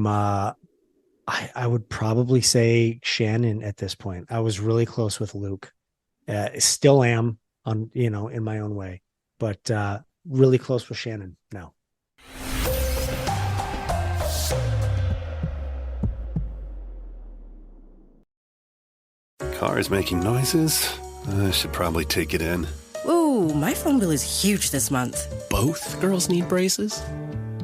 Speaker 4: would probably say Shannon at this point. I was really close with Luke. Still am in my own way, but really close with Shannon now.
Speaker 15: Car is making noises. I should probably take it in.
Speaker 16: Ooh, my phone bill is huge this month.
Speaker 17: Both girls need braces?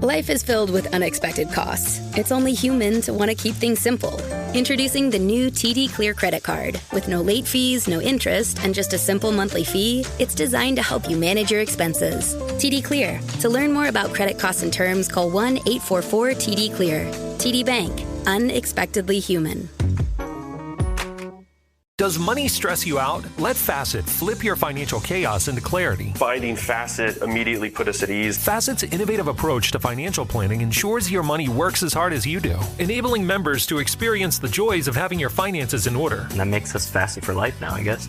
Speaker 9: Life is filled with unexpected costs. It's only human to want to keep things simple. Introducing the new TD Clear credit card. With no late fees, no interest, and just a simple monthly fee, it's designed to help you manage your expenses. TD Clear. To learn more about credit costs and terms, call 1-844-TD-CLEAR. TD Bank. Unexpectedly human.
Speaker 10: Does money stress you out? Let Facet flip your financial chaos into clarity.
Speaker 11: Finding Facet immediately put us at ease.
Speaker 10: Facet's innovative approach to financial planning ensures your money works as hard as you do, enabling members to experience the joys of having your finances in order.
Speaker 12: And that makes us Facet for life now, I guess.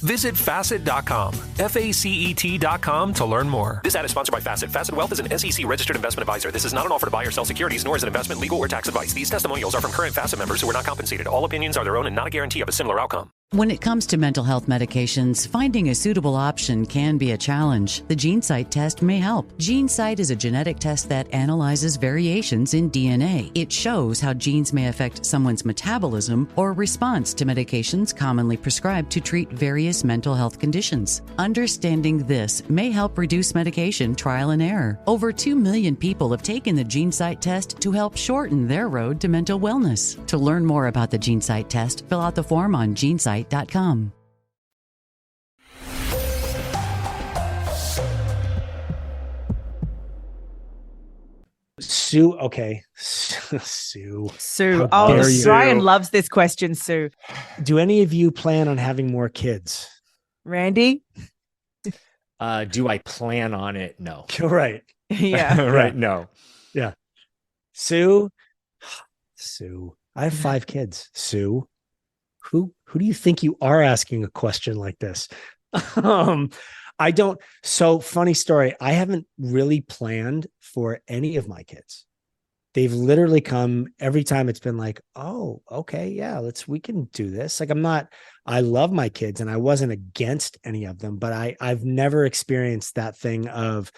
Speaker 10: Visit Facet.com, FACET.com to learn more. This ad is sponsored by Facet. Facet Wealth is an SEC registered investment advisor. This is not an offer to buy or sell securities, nor is it investment, legal, or tax advice. These testimonials are from current Facet members who are not compensated. All opinions are their own and not a guarantee of a similar outcome.
Speaker 18: When it comes to mental health medications, finding a suitable option can be a challenge. The GeneSight test may help. GeneSight is a genetic test that analyzes variations in DNA. It shows how genes may affect someone's metabolism or response to medications commonly prescribed to treat various mental health conditions. Understanding this may help reduce medication trial and error. Over 2 million people have taken the GeneSight test to help shorten their road to mental wellness. To learn more about the GeneSight test, fill out the form on GeneSight.com.
Speaker 4: Sue, okay. Sue.
Speaker 5: Oh, Brian loves this question, Sue.
Speaker 4: Do any of you plan on having more kids?
Speaker 5: Randy?
Speaker 14: Do I plan on it? No.
Speaker 4: Right.
Speaker 5: Yeah.
Speaker 14: Right. No.
Speaker 4: Yeah. Sue. I have 5 kids. Sue. Who do you think you are asking a question like this? I don't. So funny story. I haven't really planned for any of my kids. They've literally come every time. It's been like, oh, okay, yeah, we can do this. Like, I love my kids and I wasn't against any of them, but I've never experienced that thing of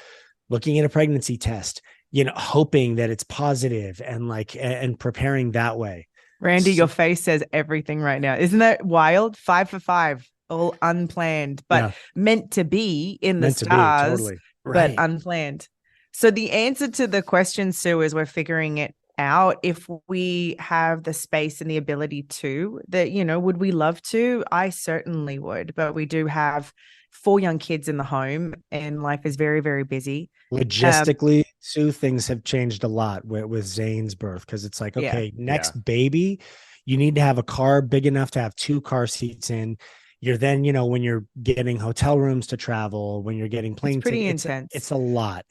Speaker 4: looking at a pregnancy test, hoping that it's positive and preparing that way.
Speaker 5: Randy, your face says everything right now. Isn't that wild? 5 for 5, all unplanned, but meant to be in the stars,
Speaker 4: totally. Right.
Speaker 5: But unplanned. So the answer to the question, Sue, is we're figuring it out. If we have the space and the ability to, would we love to? I certainly would, but we do have 4 young kids in the home and life is very, very busy.
Speaker 4: Logistically, Sue, things have changed a lot with Zane's birth because it's like, okay, next baby, you need to have a car big enough to have 2 car seats in. You're then, when you're getting hotel rooms to travel, when you're getting plane tickets,
Speaker 5: pretty intense.
Speaker 4: It's a lot.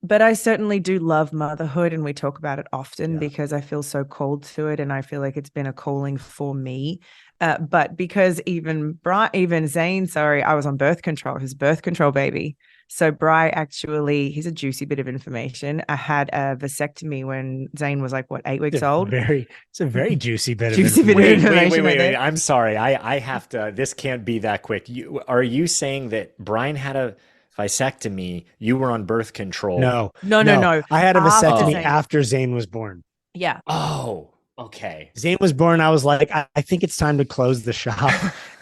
Speaker 5: But I certainly do love motherhood, and we talk about it often because I feel so called to it, and I feel like it's been a calling for me. But because even Zane, I was on birth control, his birth control baby. So Bri actually, here's a juicy bit of information. I had a vasectomy when Zane was 8 weeks old.
Speaker 4: It's a very juicy bit of
Speaker 5: information.
Speaker 14: Wait. I'm sorry. I have to, this can't be that quick. Are you saying that Brian had a vasectomy? You were on birth control?
Speaker 4: No.
Speaker 5: I
Speaker 4: had a vasectomy after Zane was born.
Speaker 5: Yeah.
Speaker 14: Oh, Okay.
Speaker 4: Zane was born. I was like, I think it's time to close the shop.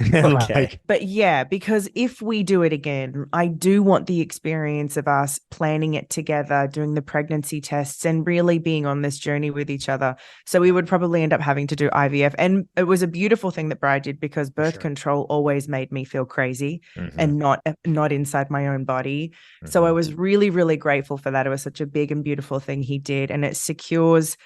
Speaker 14: Okay.
Speaker 5: But yeah, because if we do it again, I do want the experience of us planning it together, doing the pregnancy tests, and really being on this journey with each other. So we would probably end up having to do IVF. And it was a beautiful thing that Bri did, because birth control always made me feel crazy and not inside my own body. So I was really, really grateful for that. It was such a big and beautiful thing he did. And it secures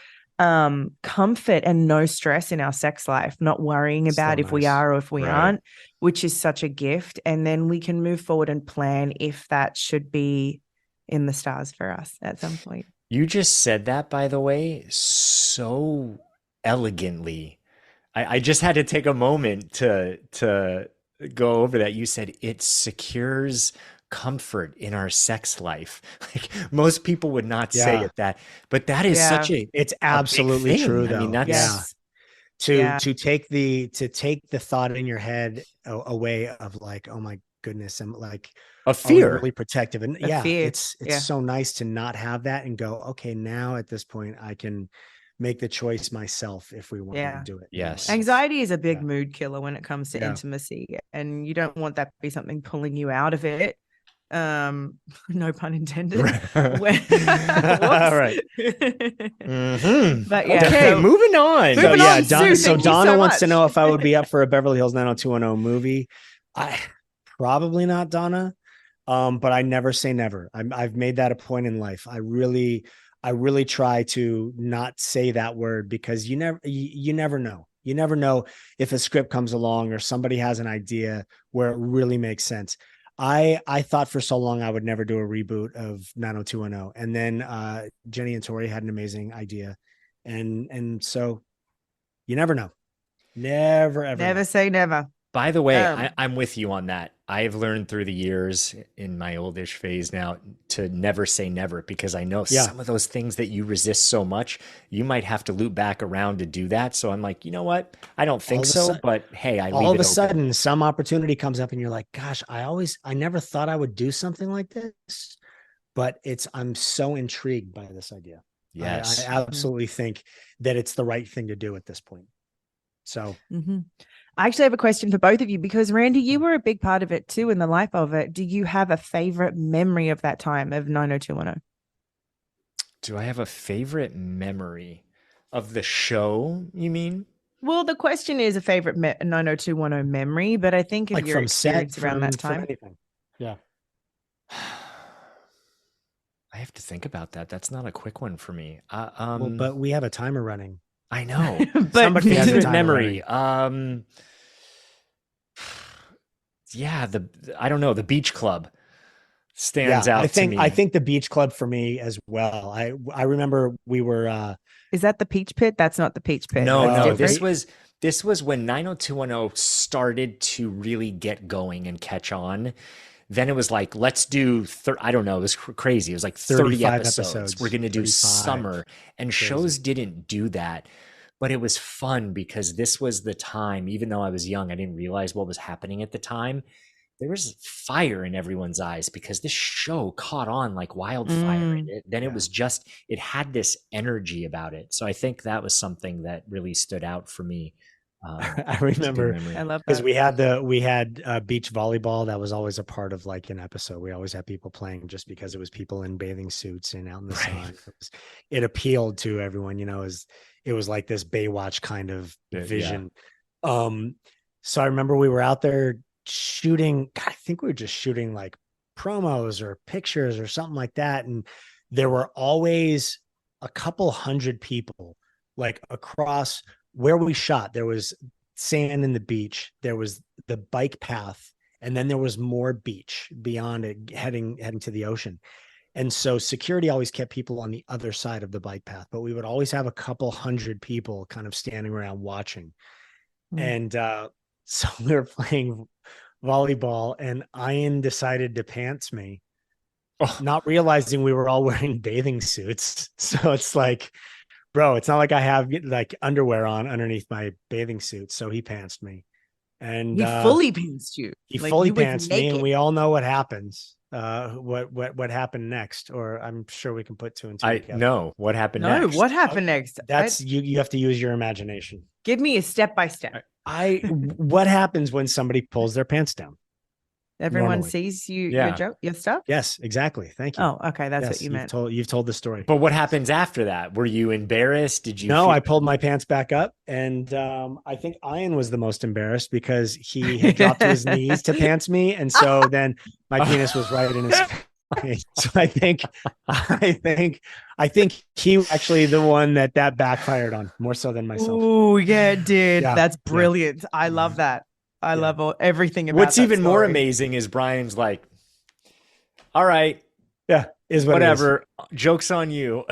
Speaker 5: comfort and no stress in our sex life, not worrying about if we are or if we aren't, which is such a gift. And then we can move forward and plan if that should be in the stars for us at some point.
Speaker 14: You just said that, by the way, so elegantly. I just had to take a moment to go over that. You said it secures comfort in our sex life. Like most people would not say it that, but that is such
Speaker 4: it's absolutely true though.
Speaker 14: I mean, that's
Speaker 4: to take the thought in your head away of like, oh my goodness, I'm like
Speaker 14: a fear,
Speaker 4: really protective. And
Speaker 5: fear.
Speaker 4: it's so nice to not have that and go, okay, now at this point I can make the choice myself if we want to do it.
Speaker 14: Yes.
Speaker 5: Anxiety is a big mood killer when it comes to intimacy, and you don't want that to be something pulling you out of it. No pun intended.
Speaker 14: All right.
Speaker 5: But yeah.
Speaker 14: Okay, moving on.
Speaker 4: So Donna wants to know if I would be up for a Beverly Hills 90210 movie. I probably not, Donna. But I never say never. I've made that a point in life. I really try to not say that word, because you never know. You never know if a script comes along or somebody has an idea where it really makes sense. I thought for so long I would never do a reboot of 90210, and then Jenny and Tori had an amazing idea, and so you never know. Never
Speaker 5: say never.
Speaker 14: By the way, I'm with you on that. I've learned through the years in my oldish phase now to never say never, because I know some of those things that you resist so much, you might have to loop back around to do that. So I'm like, you know what? I don't think so, but hey,
Speaker 4: all of a sudden some opportunity comes up and you're like, gosh, I never thought I would do something like this, but I'm so intrigued by this idea.
Speaker 14: Yes.
Speaker 4: I absolutely think that it's the right thing to do at this point. So
Speaker 5: I actually have a question for both of you, because Randy, you were a big part of it too, in the life of it. Do you have a favorite memory of that time of 90210?
Speaker 14: Do I have a favorite memory of the show, you mean?
Speaker 5: Well, the question is a favorite 90210 memory, but I think of
Speaker 4: like
Speaker 5: your
Speaker 4: from
Speaker 5: experience
Speaker 4: set,
Speaker 5: around that
Speaker 4: from
Speaker 5: time.
Speaker 4: anything. Yeah.
Speaker 14: I have to think about that. That's not a quick one for me.
Speaker 4: Well, but we have a timer running.
Speaker 14: I know.
Speaker 5: But
Speaker 14: somebody has a
Speaker 4: time
Speaker 14: memory. Yeah, I don't know. The Beach Club stands out to me.
Speaker 4: I think the Beach Club for me as well. I remember we were.
Speaker 5: Is that the Peach Pit? That's not the Peach Pit.
Speaker 14: No. This was when 90210 started to really get going and catch on. Then it was like, let's do, I don't know, it was crazy. It was like 30 episodes. We're going to do summer. And crazy. Shows didn't do that. But it was fun because this was the time, even though I was young, I didn't realize what was happening at the time. There was fire in everyone's eyes because this show caught on like wildfire. It was just, it had this energy about it. So I think that was something that really stood out for me.
Speaker 4: I remember,
Speaker 5: I love that,
Speaker 4: because we had beach volleyball. That was always a part of like an episode. We always had people playing just because it was people in bathing suits and out in the sun. It appealed to everyone, it was like this Baywatch kind of vision. So I remember we were out there shooting. God, I think we were just shooting like promos or pictures or something like that. And there were always a couple hundred people like across where we shot. There was sand in the beach. There was the bike path. And then there was more beach beyond it heading to the ocean. And so security always kept people on the other side of the bike path, but we would always have a couple hundred people kind of standing around watching. And so we were playing volleyball and Ian decided to pants me, not realizing we were all wearing bathing suits. So it's like, bro, it's not like I have like underwear on underneath my bathing suit. So he pantsed me. And
Speaker 5: he fully pantsed you.
Speaker 4: He fully pantsed me, and we all know what happens. what happened next, or I'm sure we can put two and two together.
Speaker 14: No, what happened
Speaker 5: No,
Speaker 14: next?
Speaker 5: what happened next?
Speaker 4: That's you have to use your imagination.
Speaker 5: Give me a step by step.
Speaker 4: What happens when somebody pulls their pants down?
Speaker 5: Everyone
Speaker 4: Normally.
Speaker 5: sees your stuff.
Speaker 4: Yes, exactly. Thank you.
Speaker 5: Oh, okay, that's what you meant.
Speaker 4: You've told the story.
Speaker 14: But what happens after that? Were you embarrassed? Did you?
Speaker 4: No, I pulled my pants back up, and I think Ian was the most embarrassed because he had dropped to his knees to pants me, and so then my penis was right in his face. So I think he was actually the one that backfired on more so than myself.
Speaker 5: Oh yeah, it did.
Speaker 4: Yeah.
Speaker 5: That's brilliant. I love that. I love everything about
Speaker 14: What's
Speaker 5: that
Speaker 14: even more
Speaker 5: story.
Speaker 14: amazing is Brian's like, all right.
Speaker 4: Yeah. Is what
Speaker 14: whatever. Joke's on you.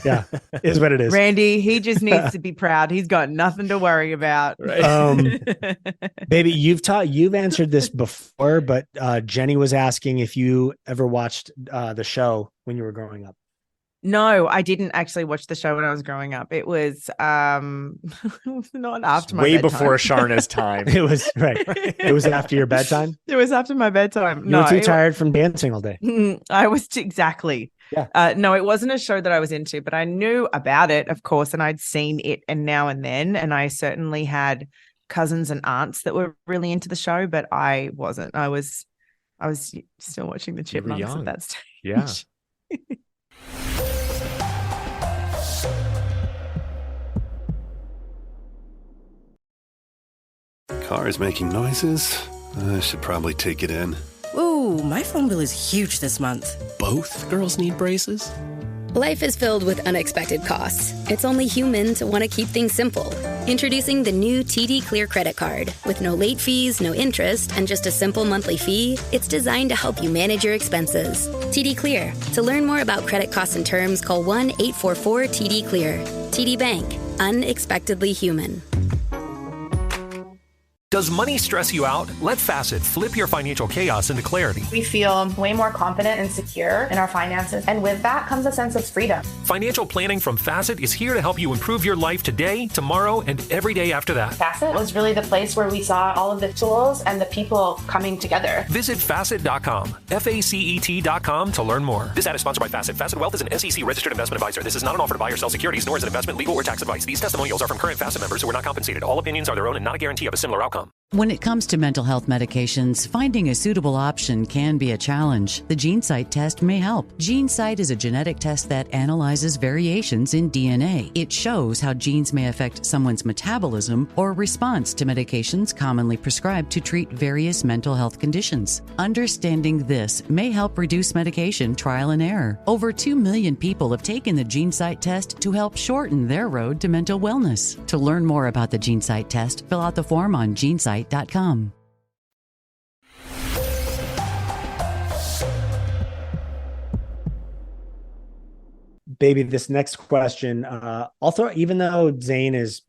Speaker 4: Yeah. Is what it is.
Speaker 5: Randy, he just needs to be proud. He's got nothing to worry about.
Speaker 14: Right.
Speaker 4: Baby, you've answered this before, but Jenny was asking if you ever watched the show when you were growing up.
Speaker 5: No, I didn't actually watch the show when I was growing up. It was not after my
Speaker 14: way
Speaker 5: bedtime.
Speaker 14: before Sharna's time.
Speaker 4: It was right. It was after your bedtime.
Speaker 5: It was after my bedtime.
Speaker 4: You were too tired from dancing all day.
Speaker 5: I was exactly.
Speaker 4: Yeah.
Speaker 5: No, it wasn't a show that I was into, but I knew about it, of course, and I'd seen it and now and then, and I certainly had cousins and aunts that were really into the show, but I wasn't. I was still watching the Chipmunks at that stage.
Speaker 14: Yeah.
Speaker 15: Car is making noises. I should probably take it in.
Speaker 16: Ooh, my phone bill is huge this month.
Speaker 17: Both girls need braces?
Speaker 9: Life is filled with unexpected costs. It's only human to want to keep things simple. Introducing the new TD Clear credit card. With no late fees, no interest, and just a simple monthly fee, it's designed to help you manage your expenses. TD Clear. To learn more about credit costs and terms, call 1-844-TD-CLEAR. TD Bank. Unexpectedly human.
Speaker 10: Does money stress you out? Let Facet flip your financial chaos into clarity.
Speaker 19: We feel way more confident and secure in our finances, and with that comes a sense of freedom.
Speaker 10: Financial planning from Facet is here to help you improve your life today, tomorrow, and every day after that.
Speaker 19: Facet was really the place where we saw all of the tools and the people coming together.
Speaker 10: Visit Facet.com, FACET.com to learn more. This ad is sponsored by Facet. Facet Wealth is an SEC registered investment advisor. This is not an offer to buy or sell securities, nor is it investment, legal, or tax advice. These testimonials are from current Facet members who are not compensated. All opinions are their own and not a guarantee of a similar outcome.
Speaker 18: When it comes to mental health medications, finding a suitable option can be a challenge. The GeneSight test may help. GeneSight is a genetic test that analyzes variations in DNA. It shows how genes may affect someone's metabolism or response to medications commonly prescribed to treat various mental health conditions. Understanding this may help reduce medication trial and error. Over 2 million people have taken the GeneSight test to help shorten their road to mental wellness. To learn more about the GeneSight test, fill out the form on GeneSight.com.
Speaker 4: Baby, this next question, I'll throw, even though Zane is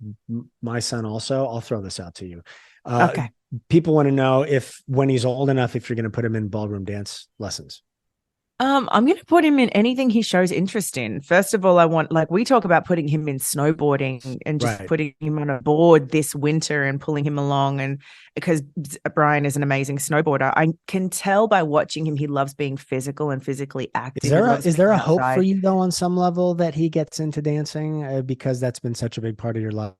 Speaker 4: my son also, I'll throw this out to you.
Speaker 5: Okay.
Speaker 4: People want to know if, when he's old enough, if you're going to put him in ballroom dance lessons.
Speaker 5: I'm going to put him in anything he shows interest in. First of all, I want, like, we talk about putting him in snowboarding and just putting him on a board this winter and pulling him along. And because Brian is an amazing snowboarder, I can tell by watching him, he loves being physical and physically active.
Speaker 4: Is there a hope for you though, on some level, that he gets into dancing because that's been such a big part of your life?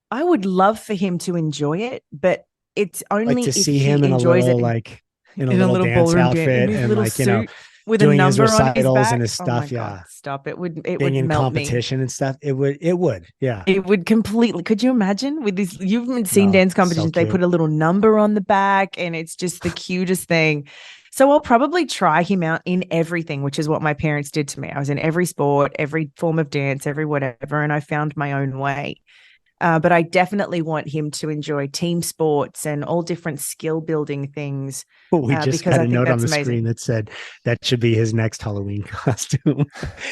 Speaker 5: I would love for him to enjoy it, but it's only
Speaker 4: like to
Speaker 5: if
Speaker 4: see
Speaker 5: he
Speaker 4: him in a
Speaker 5: enjoys
Speaker 4: little,
Speaker 5: it.
Speaker 4: Like in a little dance outfit and like, you know,
Speaker 5: with
Speaker 4: doing
Speaker 5: a
Speaker 4: his
Speaker 5: number on his
Speaker 4: recitals
Speaker 5: back.
Speaker 4: and his stuff.
Speaker 5: Oh my
Speaker 4: Yeah.
Speaker 5: God, stop. It would
Speaker 4: Being in
Speaker 5: melt
Speaker 4: competition and stuff. It would. Yeah.
Speaker 5: It would completely. Could you imagine with this? You've seen dance competitions.
Speaker 4: So
Speaker 5: they put a little number on the back and it's just the cutest thing. So I'll probably try him out in everything, which is what my parents did to me. I was in every sport, every form of dance, every whatever, and I found my own way. But I definitely want him to enjoy team sports and all different skill building things.
Speaker 4: We just got a note on the screen that said that should be his next Halloween costume.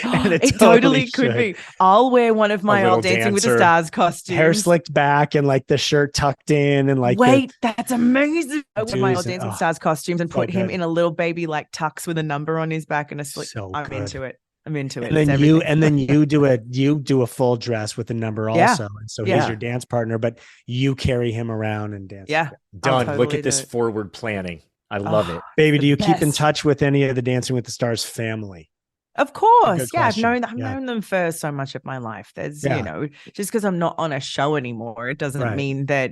Speaker 5: It totally could be. I'll wear one of my old Dancing with the Stars costumes.
Speaker 4: Hair slicked back and like the shirt tucked in and like.
Speaker 5: Wait, that's amazing. I wear my old Dancing with the Stars costumes and put him in a little baby like tux with a number on his back and a slick. I'm into it. I'm into it.
Speaker 4: And then you do a full dress with the number also. And so he's your dance partner, but you carry him around and dance.
Speaker 5: Yeah.
Speaker 14: Done. Look at this forward planning. I love it.
Speaker 4: Baby, do you keep in touch with any of the Dancing with the Stars family?
Speaker 5: Of course.
Speaker 4: Yeah,
Speaker 5: I've known them for so much of my life. There's, just because I'm not on a show anymore, it doesn't mean that,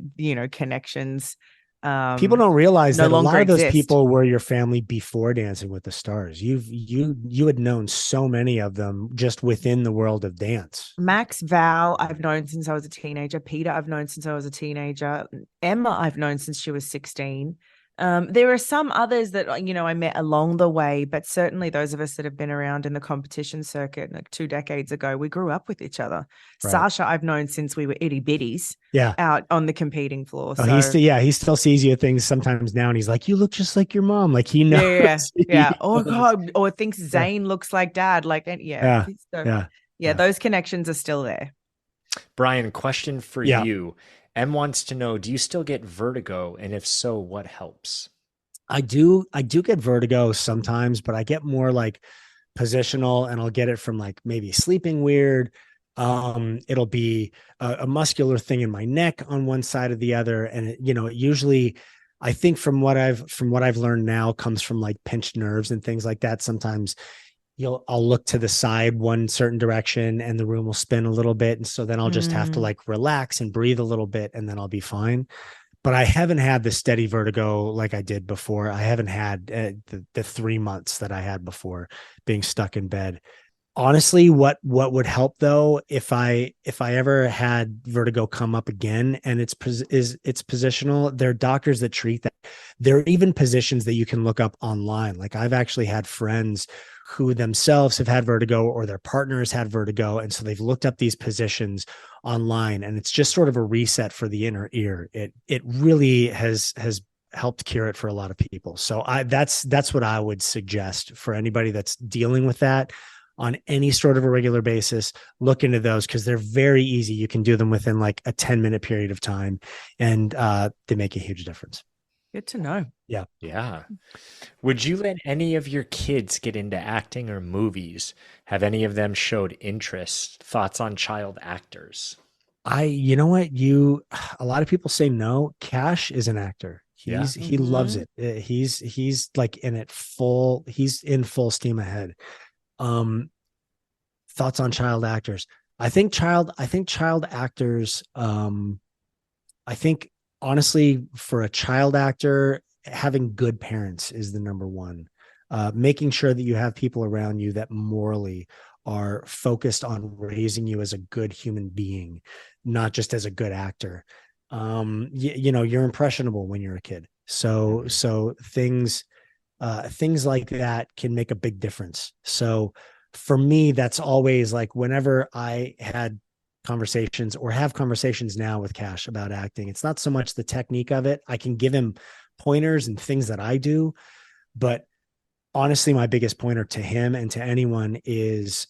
Speaker 5: connections
Speaker 4: people don't realize
Speaker 5: no
Speaker 4: that a
Speaker 5: longer
Speaker 4: lot of those
Speaker 5: exist.
Speaker 4: people were your family before Dancing with the Stars. You had known so many of them just within the world of dance.
Speaker 5: Max, Val, I've known since I was a teenager. Peter, I've known since I was a teenager. Emma, I've known since she was 16. There are some others that, I met along the way, but certainly those of us that have been around in the competition circuit like 2 decades ago, we grew up with each other. Right. Sasha, I've known since we were itty bitties out on the competing floor.
Speaker 4: Oh, so he still sees you at things sometimes now. And he's like, you look just like your mom. Like he knows.
Speaker 5: Yeah. Oh God. Or thinks Zane looks like dad. Like, those connections are still there.
Speaker 14: Brian, question for you. M wants to know, do you still get vertigo? And if so, what helps?
Speaker 4: I do get vertigo sometimes, but I get more like positional, and I'll get it from like maybe sleeping weird. It'll be a muscular thing in my neck on one side or the other. And it usually, I think from what I've learned now, comes from like pinched nerves and things like that. Sometimes I'll look to the side one certain direction and the room will spin a little bit. And so then I'll just have to like relax and breathe a little bit, and then I'll be fine. But I haven't had the steady vertigo like I did before. I haven't had the 3 months that I had before being stuck in bed. Honestly, what would help though, if I ever had vertigo come up again and it's positional, there are doctors that treat that. There are even positions that you can look up online. Like I've actually had friends who themselves have had vertigo, or their partners had vertigo. And so they've looked up these positions online, and it's just sort of a reset for the inner ear. It really has helped cure it for a lot of people. So that's what I would suggest for anybody that's dealing with that on any sort of a regular basis. Look into those, because they're very easy. You can do them within like a 10-minute period of time, and they make a huge difference.
Speaker 5: Good to know.
Speaker 4: Yeah.
Speaker 14: Yeah. Would you let any of your kids get into acting or movies? Have any of them showed interest? Thoughts on child actors?
Speaker 4: You know what? A lot of people say no. Cash is an actor. He loves it. He's like in it full. He's in full steam ahead. Thoughts on child actors? I think child actors, I think honestly, for a child actor, having good parents is the number one. Making sure that you have people around you that morally are focused on raising you as a good human being, not just as a good actor. You're impressionable when you're a kid. So things like that can make a big difference. So for me, that's always like, whenever I had conversations or have conversations now with Cash about acting, it's not so much the technique of it. I can give him pointers and things that I do, but honestly, my biggest pointer to him and to anyone is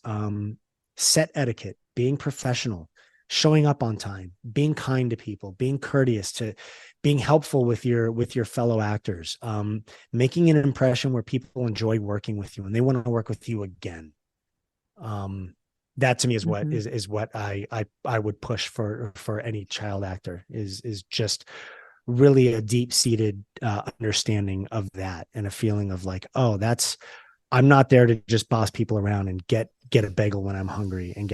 Speaker 4: set etiquette, being professional, showing up on time, being kind to people, being courteous, to being helpful with your fellow actors, making an impression where people enjoy working with you and they want to work with you again. That to me is what is what I would push for any child actor, is just really a deep-seated understanding of that, and a feeling of like, oh, I'm not there to just boss people around and get a bagel when I'm hungry and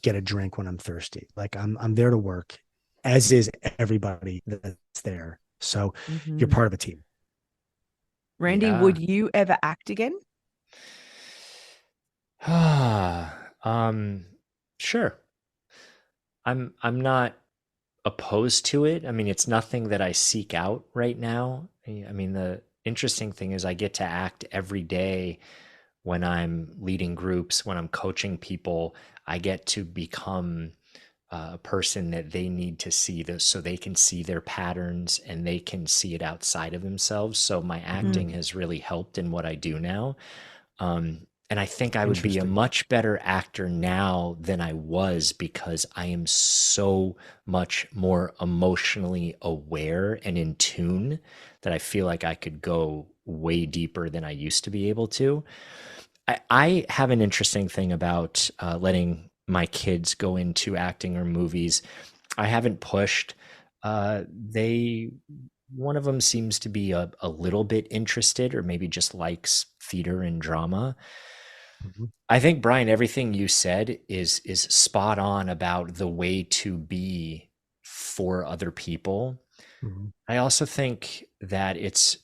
Speaker 4: get a drink when I'm thirsty. Like I'm there to work, as is everybody that's there. So you're part of a team.
Speaker 5: Randy, would you ever act again?
Speaker 14: Sure. I'm not opposed to it. I mean, it's nothing that I seek out right now. I mean, the interesting thing is I get to act every day when I'm leading groups, when I'm coaching people. I get to become a person that they need to see this, so they can see their patterns and they can see it outside of themselves. So my acting has really helped in what I do now. And I think I would be a much better actor now than I was, because I am so much more emotionally aware and in tune that I feel like I could go way deeper than I used to be able to. I have an interesting thing about letting my kids go into acting or movies. I haven't pushed. They one of them seems to be a little bit interested, or maybe just likes theater and drama. I think, Brian, everything you said is spot on about the way to be for other people. I also think that it's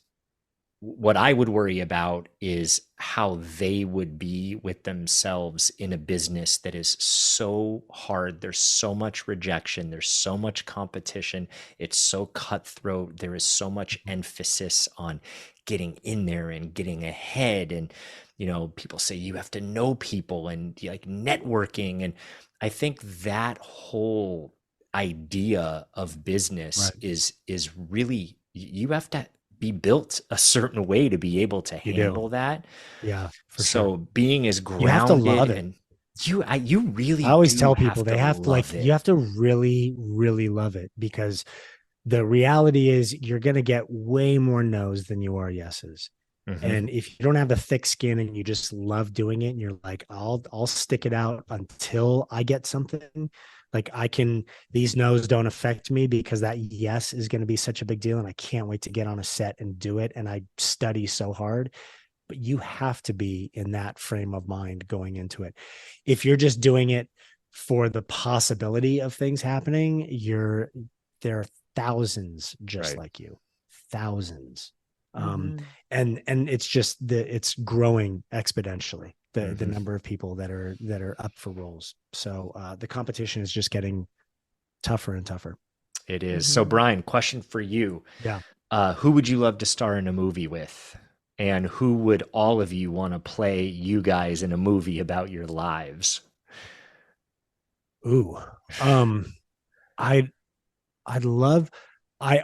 Speaker 14: what I would worry about is how they would be with themselves in a business that is so hard. There's so much rejection. There's so much competition. It's so cutthroat. There is so much emphasis on getting in there and getting ahead. And, you know, people say you have to know people and like networking. And I think that whole idea of business is really, you have to be built a certain way to be able to handle that.
Speaker 4: Yeah.
Speaker 14: So being as grounded,
Speaker 4: you have to love it.
Speaker 14: And you really,
Speaker 4: I always tell people
Speaker 14: they have to like,
Speaker 4: you have to really, really love it, because the reality is you're going to get way more no's than you are yeses. And if you don't have the thick skin and you just love doing it and you're like, I'll stick it out until I get something, like these no's don't affect me because that yes is going to be such a big deal. And I can't wait to get on a set and do it. And I study so hard, but you have to be in that frame of mind going into it. If you're just doing it for the possibility of things happening, there are thousands just like you, thousands. And it's growing exponentially, the number of people that are up for roles. So the competition is just getting tougher and tougher.
Speaker 14: It is. So Brian, question for you.
Speaker 4: Yeah.
Speaker 14: Who would you love to star in a movie with? And who would all of you want to play you guys in a movie about your lives?
Speaker 4: Ooh. I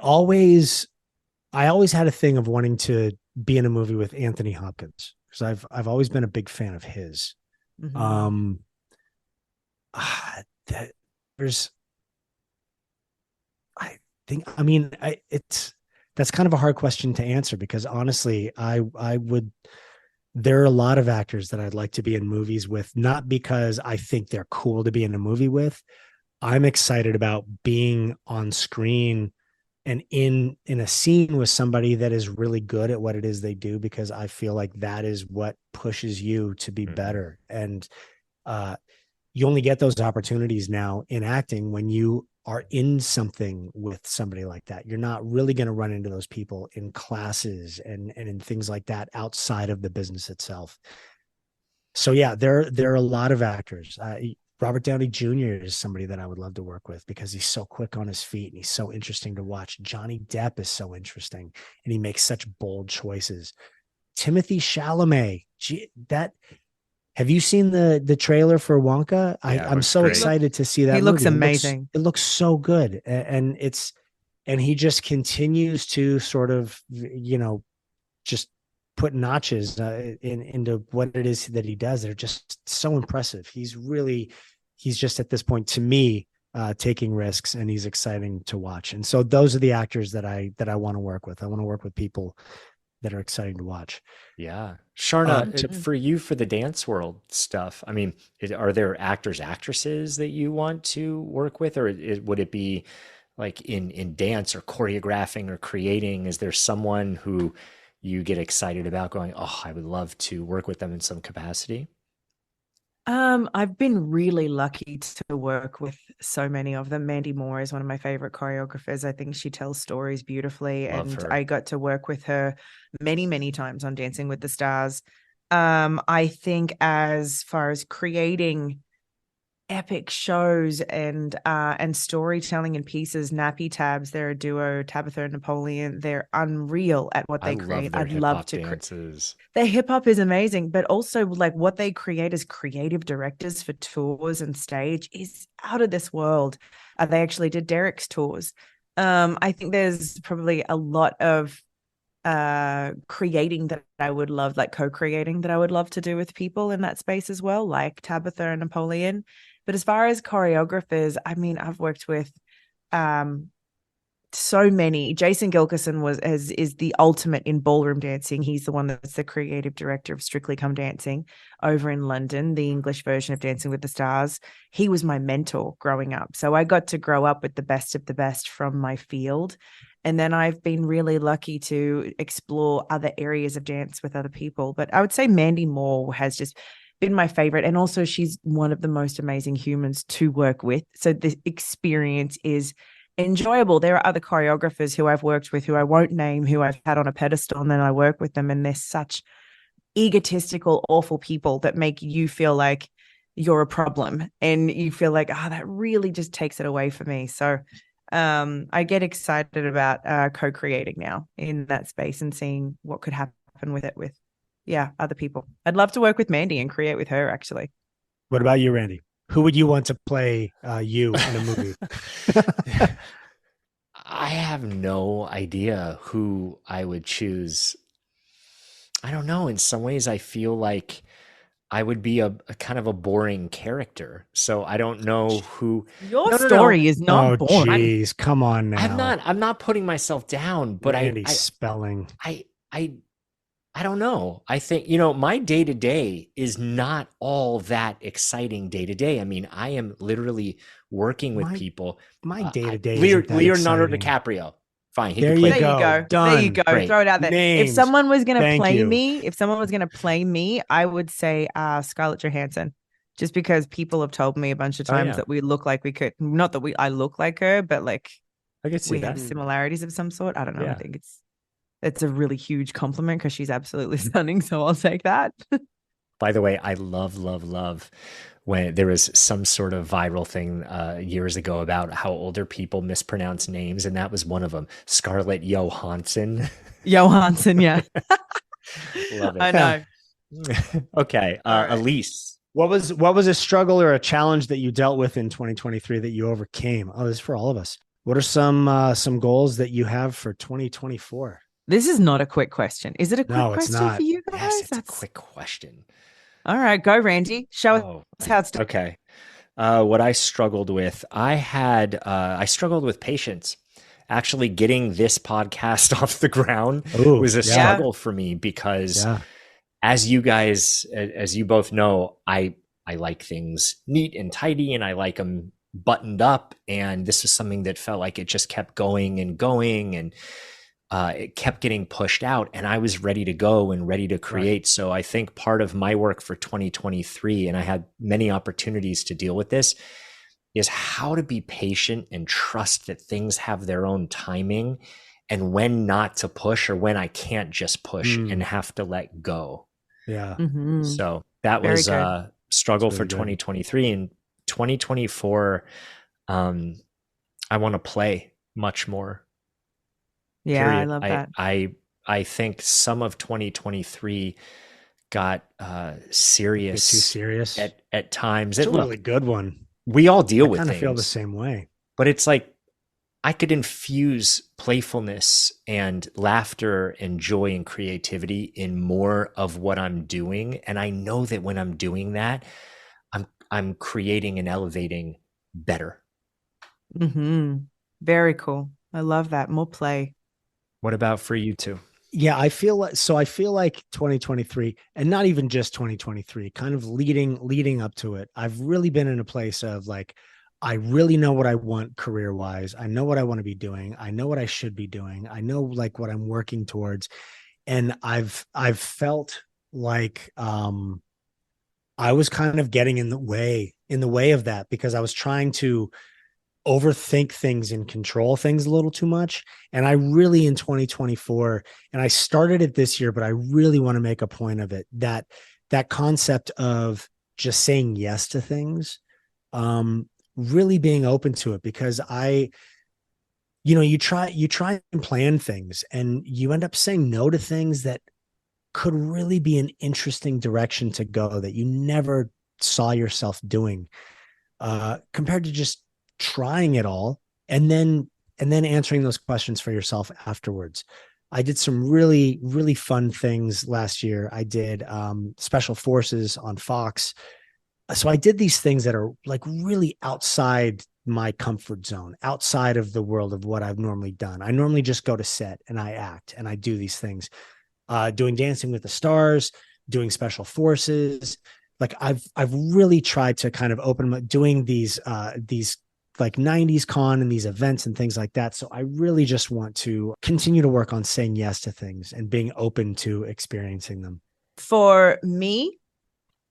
Speaker 4: always had a thing of wanting to be in a movie with Anthony Hopkins, because I've always been a big fan of his. That's kind of a hard question to answer, because honestly, there are a lot of actors that I'd like to be in movies with, not because I think they're cool to be in a movie with. I'm excited about being on screen and in a scene with somebody that is really good at what it is they do, because I feel like that is what pushes you to be better. And you only get those opportunities now in acting when you are in something with somebody like that. You're not really going to run into those people in classes and in things like that outside of the business itself. So yeah, there are a lot of actors. Robert Downey Jr. is somebody that I would love to work with, because he's so quick on his feet and he's so interesting to watch. Johnny Depp is so interesting and he makes such bold choices. Timothy Chalamet, have you seen the trailer for Wonka? I'm so excited to see that.
Speaker 5: He looks amazing.
Speaker 4: It looks so good. And he just continues to sort of, just put notches into what it is that he does. They're just so impressive. He's just at this point, to me, taking risks, and he's exciting to watch. And so those are the actors that I want to work with. I want to work with people that are exciting to watch.
Speaker 14: Yeah. Sharna, for you, for the dance world stuff, I mean, are there actors, actresses that you want to work with, or would it be like in dance or choreographing or creating? Is there someone who you get excited about going, oh, I would love to work with them in some capacity?
Speaker 5: I've been really lucky to work with so many of them. Mandy Moore is one of my favorite choreographers. I think she tells stories beautifully. Love and her. I got to work with her many, many times on Dancing with the Stars. I think as far as creating epic shows and storytelling and pieces, Nappy Tabs, they're a duo, Tabitha and Napoleon, they're unreal at what they create. I'd love to
Speaker 14: dances.
Speaker 5: Their hip hop is amazing, but also like what they create as creative directors for tours and stage is out of this world. They actually did Derek's tours. I think there's probably a lot of creating that I would love, like co-creating that I would love to do with people in that space as well, like Tabitha and Napoleon. But as far as choreographers, I mean, I've worked with so many. Jason Gilkison is the ultimate in ballroom dancing. He's the one that's the creative director of Strictly Come Dancing over in London, the English version of Dancing with the Stars. He was my mentor growing up. So I got to grow up with the best of the best from my field. And then I've been really lucky to explore other areas of dance with other people. But I would say Mandy Moore has just been my favorite. And also she's one of the most amazing humans to work with. So the experience is enjoyable. There are other choreographers who I've worked with who I won't name, who I've had on a pedestal, and then I work with them, and they're such egotistical, awful people that make you feel like you're a problem, and you feel like, that really just takes it away from me. So I get excited about co-creating now in that space and seeing what could happen with it with other people. I'd love to work with Mandy and create with her, actually.
Speaker 4: What about you, Randy? Who would you want to play you in a movie?
Speaker 14: I have no idea who I would choose. I don't know. In some ways, I feel like I would be a kind of a boring character. So I don't know who.
Speaker 5: Your story is not boring.
Speaker 4: Geez, come on now.
Speaker 14: I'm not putting myself down, but
Speaker 4: spelling.
Speaker 14: I don't know. I think, my day to day is not all that exciting day to day. I mean, I am literally working with people.
Speaker 4: My day to day.
Speaker 14: Leonardo DiCaprio. Fine.
Speaker 4: There you go. Done.
Speaker 5: There you go.
Speaker 14: Great.
Speaker 5: Throw it out there.
Speaker 4: Names.
Speaker 5: If someone was going to play me, I would say Scarlett Johansson, just because people have told me a bunch of times that we look like we could, not that I look like her, but like
Speaker 14: I could see
Speaker 5: we
Speaker 14: that.
Speaker 5: have similarities of some sort. I don't know. I think it's a really huge compliment because she's absolutely stunning. So I'll take that.
Speaker 14: By the way, I love when there was some sort of viral thing years ago about how older people mispronounce names, and that was one of them. Scarlett Johansson.
Speaker 5: Johansson, yeah.
Speaker 14: Love it.
Speaker 5: I know.
Speaker 14: Okay, Elise.
Speaker 4: What was a struggle or a challenge that you dealt with in 2023 that you overcame? Oh, this is for all of us. What are some goals that you have for 2024?
Speaker 5: This is not a quick question. Is it a quick
Speaker 4: question
Speaker 5: for you guys?
Speaker 14: Yes, it's a quick question.
Speaker 5: All right, go, Randy. Show us how it's done.
Speaker 14: Okay. What I struggled with, I struggled with patience. Actually getting this podcast off the ground was a struggle for me because as you both know, I like things neat and tidy, and I like them buttoned up. And this was something that felt like it just kept going and going, and it kept getting pushed out, and I was ready to go and ready to create. Right. So I think part of my work for 2023, and I had many opportunities to deal with this, is how to be patient and trust that things have their own timing, and when not to push, or when I can't just push and have to let go.
Speaker 4: Yeah.
Speaker 5: Mm-hmm.
Speaker 14: So that was a struggle for 2023. And 2024, I want to play much more.
Speaker 5: Yeah,
Speaker 14: period.
Speaker 5: I love that.
Speaker 14: I think some of 2023 got serious.
Speaker 4: Too serious
Speaker 14: at times.
Speaker 4: It's a really good one.
Speaker 14: We all deal with things.
Speaker 4: I kind of feel the same way.
Speaker 14: But it's like I could infuse playfulness and laughter and joy and creativity in more of what I'm doing, and I know that when I'm doing that, I'm creating and elevating better.
Speaker 5: Mm-hmm. Very cool. I love that. More play.
Speaker 14: What about for you two?
Speaker 4: Yeah, I feel like 2023, and not even just 2023, kind of leading up to it, I've really been in a place of like, I really know what I want career wise. I know what I want to be doing. I know what I should be doing. I know like what I'm working towards. And I've felt like I was kind of getting in the way of that, because I was trying to overthink things and control things a little too much. And I really, in 2024, and I started it this year, but I really want to make a point of it, that concept of just saying yes to things, really being open to it, because you try and plan things, and you end up saying no to things that could really be an interesting direction to go that you never saw yourself doing, compared to just trying it all and then answering those questions for yourself afterwards. I did some really, really fun things last year. I did Special Forces on Fox. So I did these things that are like really outside my comfort zone, outside of the world of what I've normally done. I normally just go to set and I act and I do these things, doing Dancing with the Stars, doing Special Forces. Like I've really tried to kind of open doing these like 90s con and these events and things like that. So I really just want to continue to work on saying yes to things and being open to experiencing them.
Speaker 5: For me,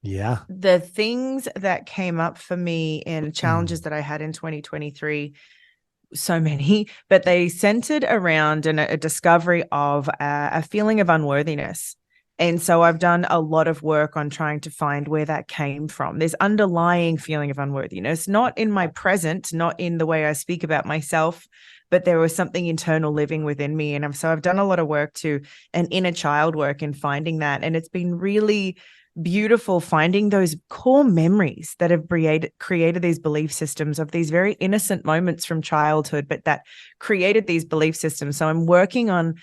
Speaker 4: yeah,
Speaker 5: the things that came up for me and challenges that I had in 2023, so many, but they centered around a discovery of a feeling of unworthiness. And so I've done a lot of work on trying to find where that came from. This underlying feeling of unworthiness, not in my present, not in the way I speak about myself, but there was something internal living within me. And so I've done a lot of work to an inner child work in finding that. And it's been really beautiful finding those core memories that have created these belief systems of these very innocent moments from childhood, but that created these belief systems. So I'm working on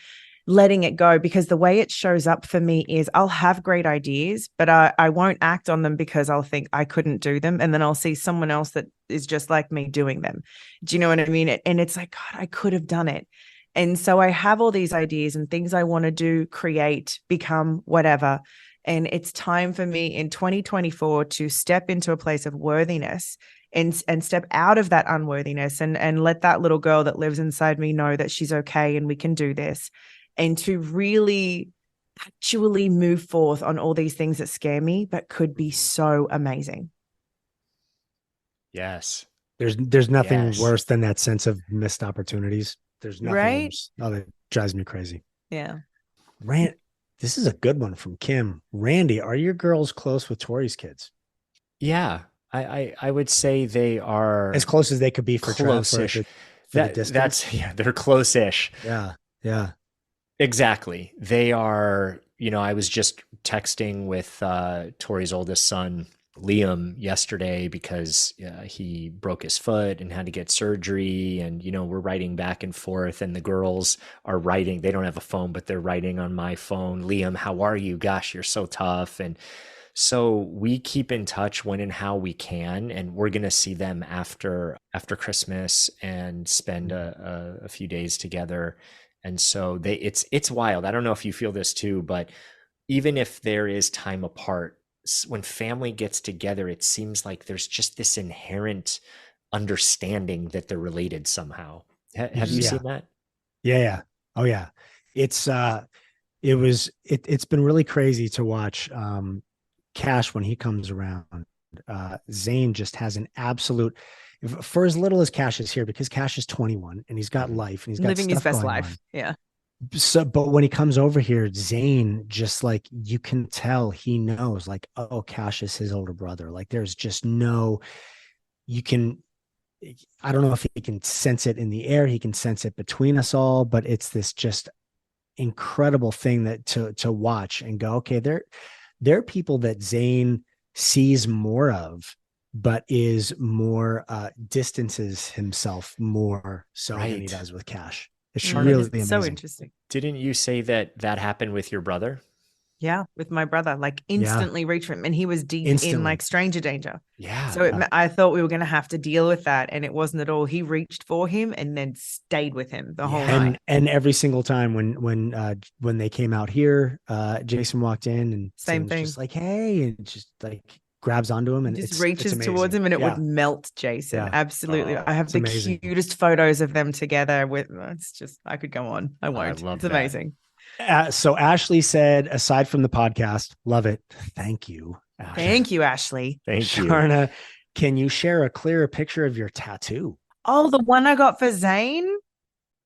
Speaker 5: letting it go, because the way it shows up for me is I'll have great ideas, but I won't act on them because I'll think I couldn't do them. And then I'll see someone else that is just like me doing them. Do you know what I mean? And it's like, God, I could have done it. And so I have all these ideas and things I want to do, create, become, whatever. And it's time for me in 2024 to step into a place of worthiness and step out of that unworthiness and let that little girl that lives inside me know that she's okay and we can do this. And to really actually move forth on all these things that scare me, but could be so amazing.
Speaker 14: Yes.
Speaker 4: There's nothing worse than that sense of missed opportunities. There's nothing worse. Oh, that drives me crazy.
Speaker 5: Yeah.
Speaker 4: This is a good one from Kim. Randy, are your girls close with Tori's kids?
Speaker 14: Yeah. I would say they are
Speaker 4: as close as they could be for
Speaker 14: close-ish. They're close-ish.
Speaker 4: Yeah.
Speaker 14: Exactly. They are, I was just texting with Tori's oldest son, Liam, yesterday because he broke his foot and had to get surgery. And, we're writing back and forth, and the girls are writing. They don't have a phone, but they're writing on my phone. Liam, how are you? Gosh, you're so tough. And so we keep in touch when and how we can. And we're going to see them after Christmas and spend a few days together. And so it's wild. I don't know if you feel this too, but even if there is time apart, when family gets together, it seems like there's just this inherent understanding that they're related somehow. Have you seen that?
Speaker 4: Yeah. Oh yeah. It's been really crazy to watch Cash when he comes around. Zane just has an absolute, for as little as Cash is here, because Cash is 21 and he's got life and he's got
Speaker 5: living his best life.
Speaker 4: On.
Speaker 5: Yeah.
Speaker 4: So, but when he comes over here, Zane, just like, you can tell he knows, like, oh, Cash is his older brother. Like, there's just I don't know if he can sense it in the air. He can sense it between us all, but it's this just incredible thing that to watch and go, okay, there are people that Zane sees more of, but is more distances himself more so than he does with Cash. It's really amazing.
Speaker 5: So interesting.
Speaker 14: Didn't you say that happened with your brother?
Speaker 5: Yeah, with my brother, like instantly reached for him, and he was deep in like stranger danger.
Speaker 14: Yeah.
Speaker 5: So I thought we were going to have to deal with that, and it wasn't at all. He reached for him and then stayed with him the whole night.
Speaker 4: And every single time when they came out here, Jason walked in and
Speaker 5: same thing,
Speaker 4: just like, hey, and just like grabs onto him and
Speaker 5: just reaches towards him, and it would melt Jason.
Speaker 4: Yeah.
Speaker 5: Absolutely. I have the cutest photos of them together with, it's just, I could go on. I won't. It's amazing.
Speaker 4: So Ashley said, aside from the podcast, love it. Thank you. Ashley.
Speaker 5: Thank you, Ashley.
Speaker 14: Thank you.
Speaker 4: Sharna, can you share a clearer picture of your tattoo?
Speaker 5: Oh, the one I got for Zane?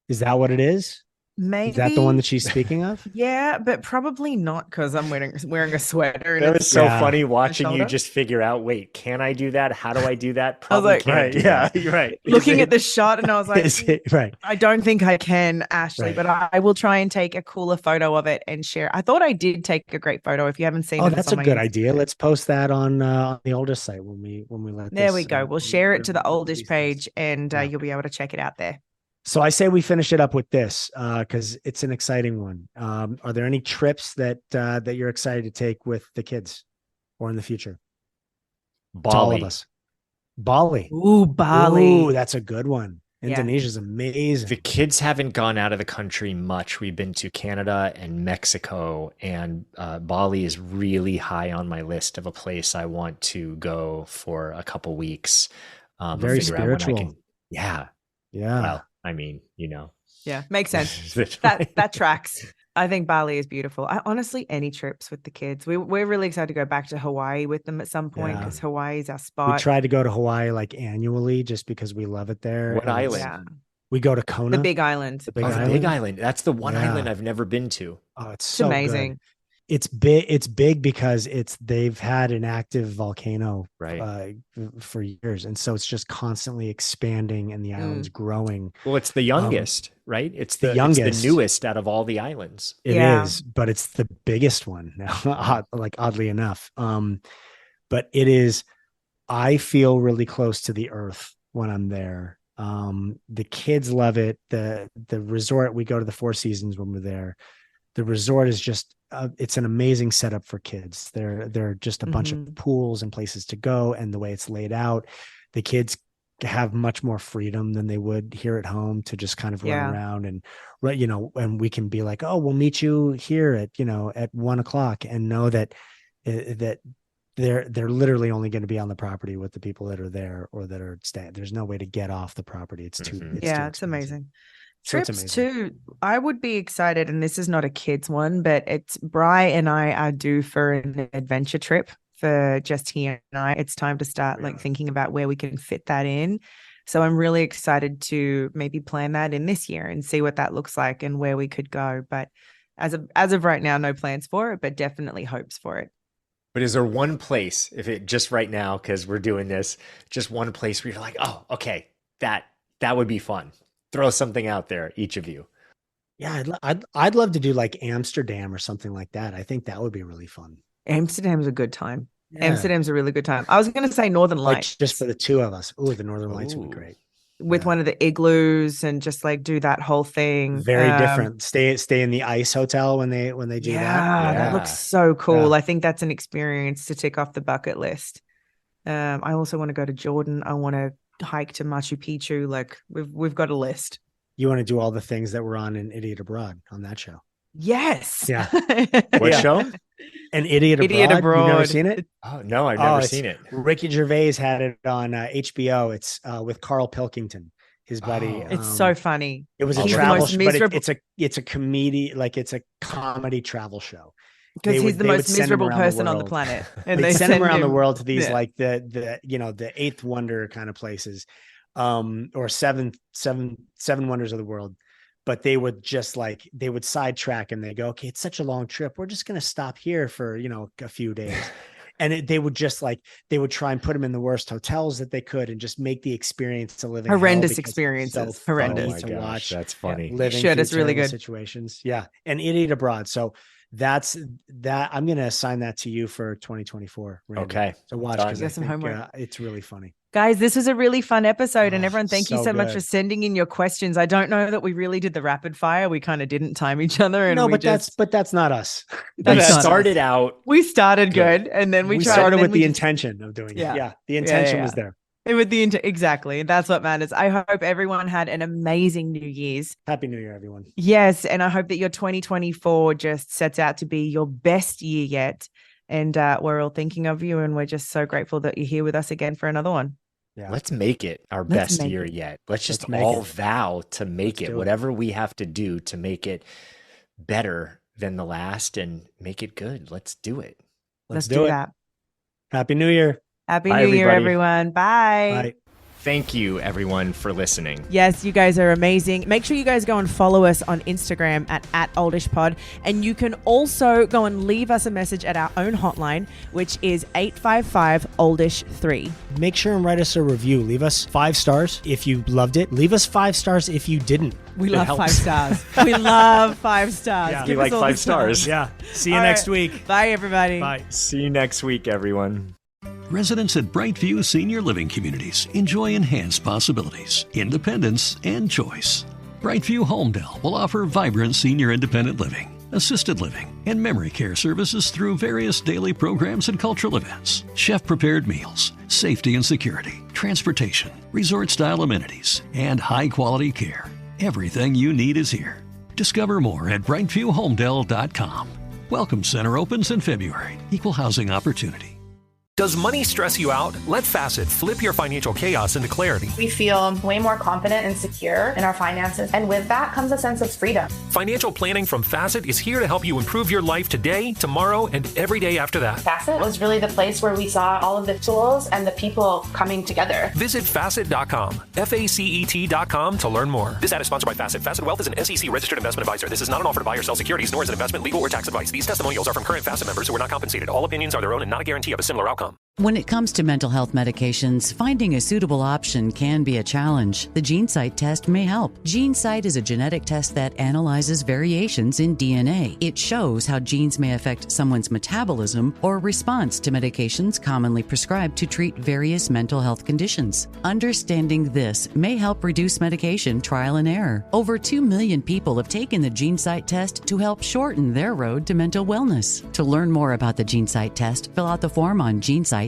Speaker 4: Is that what it is?
Speaker 5: Maybe.
Speaker 4: Is that the one that she's speaking of?
Speaker 5: Yeah, but probably not, because I'm wearing a sweater. And
Speaker 14: it was so funny watching you just figure out, wait, can I do that? How do I do that?
Speaker 5: Probably I was like,
Speaker 14: can't do that.
Speaker 4: You're right.
Speaker 5: Looking at the shot, and I was like,
Speaker 4: right.
Speaker 5: I don't think I can, Ashley, but I will try and take a cooler photo of it and share. I thought I did take a great photo. If you haven't seen it,
Speaker 4: that's a good idea. Let's post that on the Oldish site when we let.
Speaker 5: There we go. We'll share it to the Oldish page, and you'll be able to check it out there.
Speaker 4: So I say we finish it up with this because it's an exciting one. Are there any trips that you're excited to take with the kids or in the future?
Speaker 14: Bali.
Speaker 4: To all of us. Bali.
Speaker 5: Ooh, Bali.
Speaker 4: Ooh, that's a good one. Indonesia's amazing.
Speaker 14: The kids haven't gone out of the country much. We've been to Canada and Mexico, and Bali is really high on my list of a place I want to go for a couple weeks.
Speaker 4: Very spiritual.
Speaker 14: Yeah.
Speaker 4: Yeah.
Speaker 14: Well, I mean,
Speaker 5: Yeah, makes sense. that tracks. I think Bali is beautiful. Honestly, any trips with the kids. We're really excited to go back to Hawaii with them at some point because Hawaii is our spot.
Speaker 4: We try to go to Hawaii like annually just because we love it there.
Speaker 14: What island?
Speaker 5: Yeah.
Speaker 4: We go to Kona.
Speaker 5: The Big Island.
Speaker 14: The Big Island. That's the one island I've never been to.
Speaker 4: Oh, it's so
Speaker 5: amazing.
Speaker 4: Good. It's big because they've had an active volcano for years, and so it's just constantly expanding and the island's growing.
Speaker 14: Well, it's the youngest, right? It's the
Speaker 4: youngest.
Speaker 14: It's the newest out of all the islands.
Speaker 4: It is, but it's the biggest one now, oddly enough. But it is, I feel really close to the earth when I'm there. The kids love it. The resort, we go to the Four Seasons when we're there. The resort is just, it's an amazing setup for kids. There are just a bunch of pools and places to go. And the way it's laid out, the kids have much more freedom than they would here at home to just kind of run around and, and we can be like, oh, we'll meet you here at 1:00 and know that they're literally only going to be on the property with the people that are there or that are staying. There's no way to get off the property. It's too,
Speaker 5: it's amazing.
Speaker 4: So
Speaker 5: Trips too, I would be excited, and this is not a kid's one, but it's Brian and I are due for an adventure trip for just he and I. It's time to start thinking about where we can fit that in. So I'm really excited to maybe plan that in this year and see what that looks like and where we could go. But as of right now, no plans for it, but definitely hopes for it.
Speaker 14: But is there one place, if it just right now, because we're doing this, just one place where you're like, oh, okay, that would be fun. Throw something out there, each of you.
Speaker 4: Yeah, I'd love to do like Amsterdam or something like that. I think that would be really fun.
Speaker 5: Amsterdam's a good time. Yeah. Amsterdam's a really good time. I was going to say Northern Lights.
Speaker 4: Like just for the two of us. Ooh, the Northern Lights would be great.
Speaker 5: With one of the igloos and just like do that whole thing.
Speaker 4: Very different. Stay in the ice hotel when they do that.
Speaker 5: Yeah, that looks so cool. I think that's an experience to tick off the bucket list. I also want to go to Jordan. I want to hike to Machu Picchu. Like we've got a list.
Speaker 4: You want to do all the things that were on an Idiot Abroad on that show?
Speaker 5: Yes.
Speaker 4: Yeah.
Speaker 14: What show?
Speaker 4: An Idiot Abroad. You've never seen it?
Speaker 14: Oh no, I've never seen it.
Speaker 4: Ricky Gervais had it on HBO. It's with Carl Pilkington, his buddy.
Speaker 5: It's so funny.
Speaker 4: It was a travel show, but it's a comedy, like it's a comedy travel show.
Speaker 5: Because he's the most miserable person on the planet.
Speaker 4: And they send him around the world to these like the eighth wonder kind of places, or seven wonders of the world. But they would sidetrack and they go, okay, it's such a long trip. We're just going to stop here for, a few days. And they would try and put them in the worst hotels that they could and just make the experience a living
Speaker 5: horrendous experiences.
Speaker 4: So
Speaker 5: horrendous
Speaker 4: to watch.
Speaker 14: That's funny.
Speaker 4: Living
Speaker 5: it's really good
Speaker 4: situations. Yeah. And Idiot Abroad. So that's that. I'm going to assign that to you for 2024. Randy.
Speaker 14: Okay.
Speaker 4: So watch, because I think it's really funny.
Speaker 5: Guys, this was a really fun episode, and everyone, thank you so much for sending in your questions. I don't know that we really did the rapid fire. We kind of didn't time each other, and
Speaker 4: that's not us.
Speaker 14: We started out.
Speaker 5: We started good, and then we
Speaker 4: started with the intention of doing it. Yeah, the intention was there.
Speaker 5: Exactly. That's what matters. I hope everyone had an amazing New Year's.
Speaker 4: Happy New Year, everyone.
Speaker 5: Yes. And I hope that your 2024 just sets out to be your best year yet. And we're all thinking of you. And we're just so grateful that you're here with us again for another one.
Speaker 14: Yeah. Let's make it our best year yet. Let's just all vow to make it, whatever we have to do to make it better than the last and make it good. Let's do it.
Speaker 5: Let's do that.
Speaker 4: Happy New Year.
Speaker 5: Happy New Year, everyone. Bye.
Speaker 4: Bye.
Speaker 14: Thank you, everyone, for listening.
Speaker 5: Yes, you guys are amazing. Make sure you guys go and follow us on Instagram at Oldishpod. And you can also go and leave us a message at our own hotline, which is 855-OLDISH-3.
Speaker 4: Make sure and write us a review. Leave us 5 stars if you loved it. Leave us 5 stars if you didn't.
Speaker 5: We love 5 stars. We love 5 stars.
Speaker 14: Yeah. We like 5 stars.
Speaker 4: Yeah. See you next week.
Speaker 5: Bye, everybody.
Speaker 4: Bye.
Speaker 14: See you next week, everyone.
Speaker 1: Residents at Brightview Senior Living Communities enjoy enhanced possibilities, independence, and choice. Brightview Homedale will offer vibrant senior independent living, assisted living, and memory care services through various daily programs and cultural events, chef-prepared meals, safety and security, transportation, resort-style amenities, and high-quality care. Everything you need is here. Discover more at brightviewhomedale.com. Welcome Center opens in February. Equal housing opportunity.
Speaker 10: Does money stress you out? Let Facet flip your financial chaos into clarity.
Speaker 19: We feel way more confident and secure in our finances. And with that comes a sense of freedom.
Speaker 10: Financial planning from Facet is here to help you improve your life today, tomorrow, and every day after that.
Speaker 19: Facet was really the place where we saw all of the tools and the people coming together.
Speaker 10: Visit Facet.com, FACET.com to learn more. This ad is sponsored by Facet. Facet Wealth is an SEC registered investment advisor. This is not an offer to buy or sell securities, nor is it investment, legal, or tax advice. These testimonials are from current Facet members who are not compensated. All opinions are their own and not a guarantee of a similar outcome.
Speaker 18: When it comes to mental health medications, finding a suitable option can be a challenge. The GeneSight test may help. GeneSight is a genetic test that analyzes variations in DNA. It shows how genes may affect someone's metabolism or response to medications commonly prescribed to treat various mental health conditions. Understanding this may help reduce medication trial and error. Over 2 million people have taken the GeneSight test to help shorten their road to mental wellness. To learn more about the GeneSight test, fill out the form on GeneSight.com.